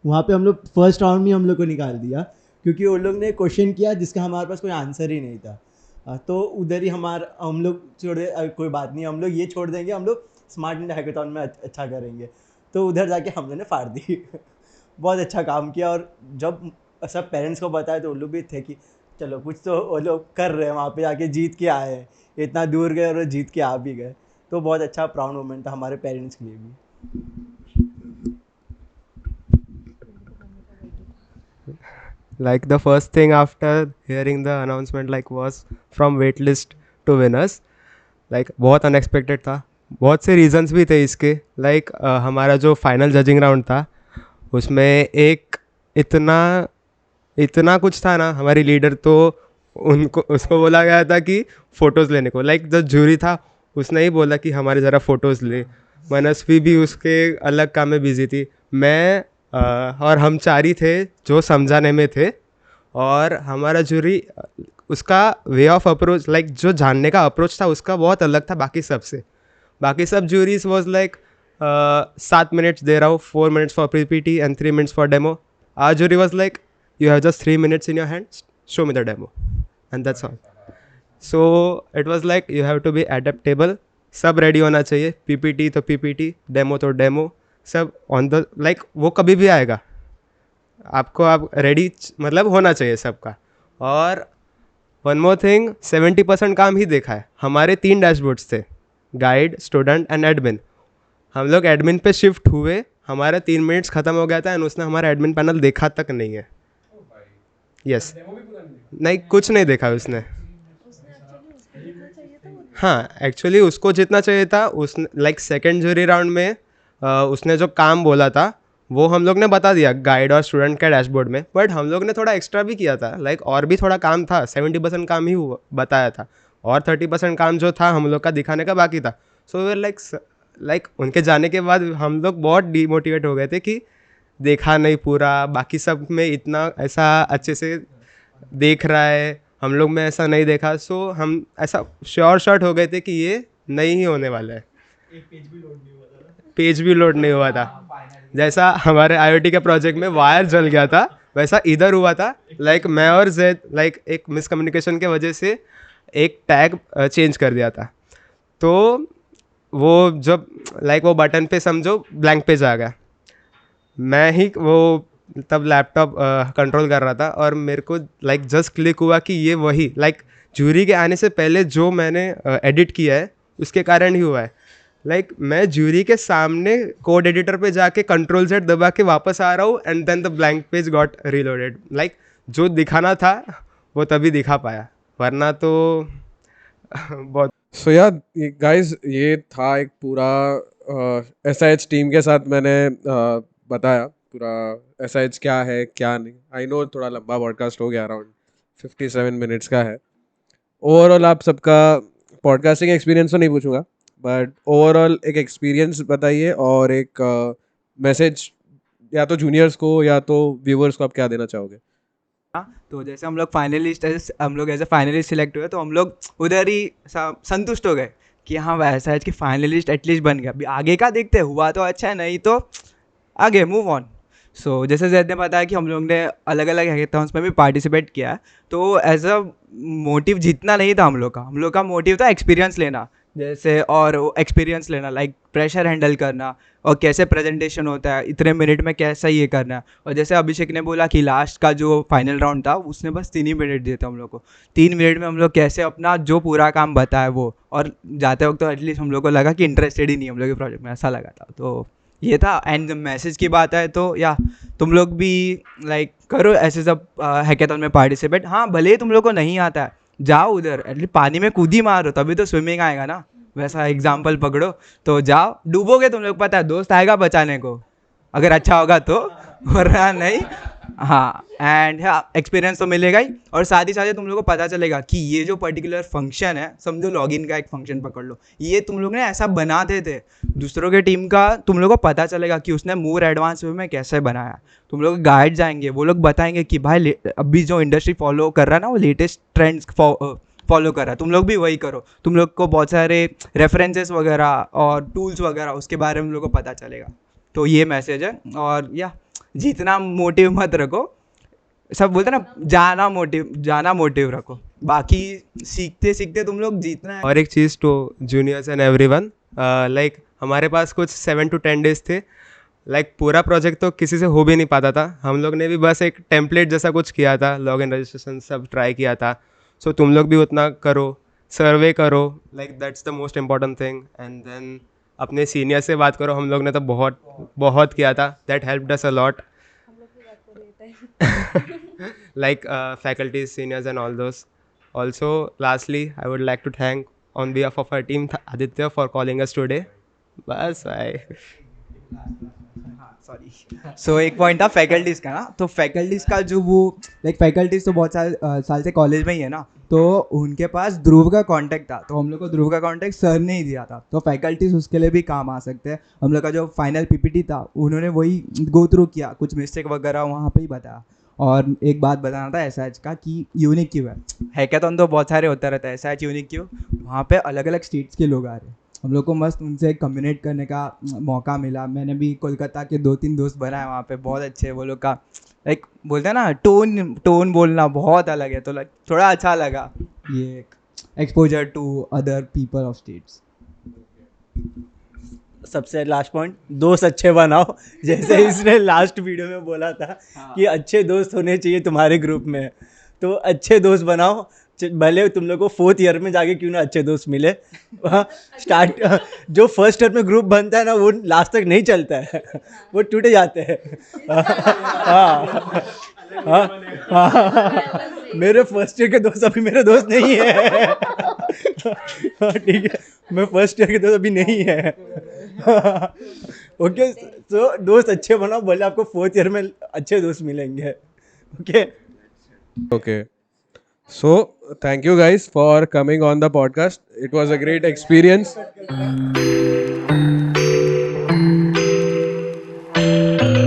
वहाँ पे हम लोग फर्स्ट राउंड में हम लोग को निकाल दिया, क्योंकि उन लोग ने क्वेश्चन किया जिसका हमारे पास कोई आंसर ही नहीं था। तो उधर ही हम लोग छोड़े, कोई बात नहीं, हम लोग ये छोड़ देंगे, हम लोग स्मार्ट इंडिया हैकेथॉन में अच्छा करेंगे। तो उधर जाके हम लोगों ने फाड़ दी। बहुत अच्छा काम किया, और जब सब पेरेंट्स को बताया तो उन लोग भी थे कि चलो कुछ तो वो लोग कर रहे हैं, वहाँ पे जाके जीत के आए हैं, इतना दूर गए और जीत के आ भी गए। तो बहुत अच्छा प्राउड मोमेंट था हमारे पेरेंट्स के लिए भी। Like the first thing after hearing the announcement like was from waitlist to winners. Like बहुत अनएक्सपेक्टेड था. बहुत से रीजंस भी थे इसके. लाइक हमारा जो फाइनल जजिंग राउंड था उसमें एक इतना इतना कुछ था ना. हमारी लीडर तो उनको उसको बोला गया था कि फ़ोटोज़ लेने को. लाइक जो जूरी था उसने ही बोला कि हमारे ज़रा फ़ोटोज़ ले. मनस्वी भी उसके अलग काम में बिजी थी. मैं और हम चार ही थे जो समझाने में थे. और हमारा जूरी उसका वे ऑफ अप्रोच लाइक जो जानने का अप्रोच था उसका बहुत अलग था बाकी सब से. बाकी सब जूरीज वॉज लाइक 7 मिनट्स दे रहा हूँ, 4 minutes for PPT and 3 minutes for demo. Our jury was like you have just 3 minutes in your hands, show me the demo, and that's all. So it was like you have to be adaptable. सब ready होना चाहिए. PPT तो PPT, demo तो demo, सब on the like वो कभी भी आएगा. आपको आप रेडी मतलब होना चाहिए सबका. और वन मोर थिंग, 70% काम ही देखा है. हमारे 3 डैशबोर्ड्स थे, गाइड, स्टूडेंट एंड एडमिन. हम लोग एडमिन पे शिफ्ट हुए, हमारा 3 मिनट्स ख़त्म हो गया था एंड उसने हमारा एडमिन पैनल देखा तक नहीं है. यस नहीं, कुछ नहीं देखा उसने. हाँ, एक्चुअली उसको जितना चाहिए था उसने लाइक सेकेंड जूरी राउंड में उसने जो काम बोला था वो हम लोग ने बता दिया गाइड और स्टूडेंट के डैशबोर्ड में. बट हम लोग ने थोड़ा एक्स्ट्रा भी किया था. लाइक और भी थोड़ा काम था. 70% काम ही बताया था और 30% काम जो था हम लोग का दिखाने का बाकी था. सो वे लाइक उनके जाने के बाद हम लोग बहुत डीमोटिवेट हो गए थे कि देखा नहीं पूरा. बाकी सब में इतना ऐसा अच्छे से देख रहा है, हम लोग में ऐसा नहीं देखा. सो हम ऐसा श्योर शॉट हो गए थे कि ये नहीं ही होने वाला है. पेज भी लोड नहीं हुआ था. जैसा हमारे IoT के प्रोजेक्ट में वायर जल गया था वैसा इधर हुआ था. लाइक मैं और जैद लाइक एक मिसकम्युनिकेशन के वजह से एक टैग चेंज कर दिया था. तो वो जब लाइक वो बटन पे समझो ब्लैंक पेज आ गया. मैं ही वो तब लैपटॉप कंट्रोल कर रहा था और मेरे को लाइक जस्ट क्लिक हुआ कि ये वही लाइक जूरी के आने से पहले जो मैंने एडिट किया है उसके कारण ही हुआ है. लाइक मैं जूरी के सामने कोड एडिटर पे जाके कंट्रोल Z दबा के वापस आ रहा हूँ and then the blank page got reloaded. Like जो दिखाना था वो तभी दिखा पाया, वरना तो बहुत. सो या गाइस, ये था एक पूरा SIH टीम के साथ मैंने बताया पूरा SIH क्या है क्या नहीं. आई नो थोड़ा लंबा पॉडकास्ट हो गया, अराउंड 57 मिनट्स का है. ओवरऑल आप सबका पॉडकास्टिंग एक्सपीरियंस तो नहीं पूछूंगा, बट ओवरऑल एक एक्सपीरियंस बताइए और एक मैसेज या तो जूनियर्स को या तो व्यूवर्स को आप क्या देना चाहोगे. तो जैसे हम लोग एज ए फाइनलिस्ट सिलेक्ट हुए तो हम लोग उधर ही संतुष्ट हो गए कि हाँ वैसा कि फाइनलिस्ट एटलीस्ट बन गया. अभी आगे का देखते हुआ तो अच्छा है, नहीं तो आगे मूव ऑन. सो जैसे जैद ने बताया कि हम लोग ने अलग अलग हैकेथॉन्स में भी पार्टिसिपेट किया. तो एज अ मोटिव जीतना नहीं था हम लोग का मोटिव था एक्सपीरियंस लेना. जैसे और एक्सपीरियंस लेना लाइक प्रेशर हैंडल करना और कैसे प्रेजेंटेशन होता है, इतने मिनट में कैसा ये करना. और जैसे अभिषेक ने बोला कि लास्ट का जो फाइनल राउंड था उसने बस 3 ही मिनट दिए थे हम लोग को. 3 मिनट में हम लोग कैसे अपना जो पूरा काम बताया वो. और जाते वक्त तो एटलीस्ट हम लोग को लगा कि इंटरेस्टेड ही नहीं हम लोग के प्रोजेक्ट में, ऐसा लगा था. तो ये था. एंड मैसेज की बात है तो या तुम लोग भी लाइक करो ऐसे सब हैकेथॉन में पार्टिसिपेट. हाँ भले ही तुम लोग को नहीं आता है, जाओ उधर एटलीस्ट पानी में कूद ही मारो तभी तो स्विमिंग आएगा ना. वैसा एग्जाम्पल पकड़ो तो जाओ. डूबोगे तुम लोग पता है दोस्त आएगा बचाने को अगर अच्छा होगा तो, वरना नहीं. हाँ एंड हाँ एक्सपीरियंस तो मिलेगा ही. और साथ ही साथ तुम लोग को पता चलेगा कि ये जो पर्टिकुलर फंक्शन है, समझो लॉगिन का एक फंक्शन पकड़ लो, ये तुम लोग ने ऐसा बनाते थे. दूसरों के टीम का तुम लोग को पता चलेगा कि उसने मोर एडवांस वे में कैसे बनाया. तुम लोग गाइड जाएंगे, वो लोग बताएंगे कि भाई अभी जो इंडस्ट्री फॉलो कर रहा है ना वो लेटेस्ट ट्रेंड्स फॉलो कर रहा है, तुम लोग भी वही करो. तुम लोग को बहुत सारे रेफरेंसेस वगैरह और टूल्स वगैरह उसके बारे में तुम लोग को पता चलेगा. तो ये मैसेज है. और या जीतना मोटिव मत रखो. सब बोलते ना जाना मोटिव रखो, बाकी सीखते सीखते तुम लोग जीतना है. और एक चीज़ to juniors and everyone, like हमारे पास कुछ 7 to 10 days थे. लाइक पूरा प्रोजेक्ट तो किसी से हो भी नहीं पाता था. हम लोग ने भी बस एक टेम्पलेट जैसा कुछ किया था, लॉगिन रजिस्ट्रेशन सब ट्राई किया था. सो तुम लोग भी उतना करो, सर्वे करो. Like that's the most important thing. And then अपने सीनियर से बात करो. हम लोग ने तो बहुत किया था. That helped us a lot. like faculty, seniors, and all those. Also, lastly, I would like to thank on behalf of our team Aditya for calling us today. बस भाई. सॉरी. सो एक पॉइंट था फैकल्टीज़ का ना, तो faculties का जो वो लाइक फैकल्टीज़ तो बहुत साल से कॉलेज में ही है ना, तो उनके पास ध्रुव का कांटेक्ट था, तो हम लोग को ध्रुव का कांटेक्ट सर ने ही दिया था, तो फैकल्टीज़ उसके लिए भी काम आ सकते हैं. हम लोग का जो फाइनल पीपीटी था उन्होंने वही गो थ्रू किया, कुछ मिस्टेक वगैरह वहाँ पे ही बताया. और एक बात बताना था एसएच का कि यूनिक क्यों है. हैकेथॉन तो बहुत सारे होता रहता है, एसएच यूनिक क्यों, वहाँ पे अलग अलग स्टेट्स के लोग आ रहे हैं. हम लोग को मस्त उनसे कम्युनिकेट करने का मौका मिला. मैंने भी कोलकाता के 2-3 दोस्त बनाए वहाँ पे, बहुत अच्छे. वो लोग का लाइक बोलते हैं ना टोन बोलना बहुत अलग है, तो लाइक थोड़ा अच्छा लगा ये exposure to other people of states. सबसे लास्ट पॉइंट, दोस्त अच्छे बनाओ. जैसे इसने लास्ट वीडियो में बोला था कि अच्छे दोस्त होने चाहिए तुम्हारे ग्रुप में, तो अच्छे दोस्त बनाओ. भले तुम लोग को 4th ईयर में जाके क्यों ना अच्छे दोस्त मिले. स्टार्ट जो फर्स्ट ईयर में ग्रुप बनता है ना, वो लास्ट तक नहीं चलता है, वो टूट जाते हैं. मेरे फर्स्ट ईयर के दोस्त अभी मेरे दोस्त नहीं है. ठीक है, मैं फर्स्ट ईयर के दोस्त अभी नहीं है. ओके, तो दोस्त अच्छे बनाओ, भले आपको 4th ईयर में अच्छे दोस्त मिलेंगे. Okay. Okay. So, thank you guys for coming on the podcast. It was a great experience.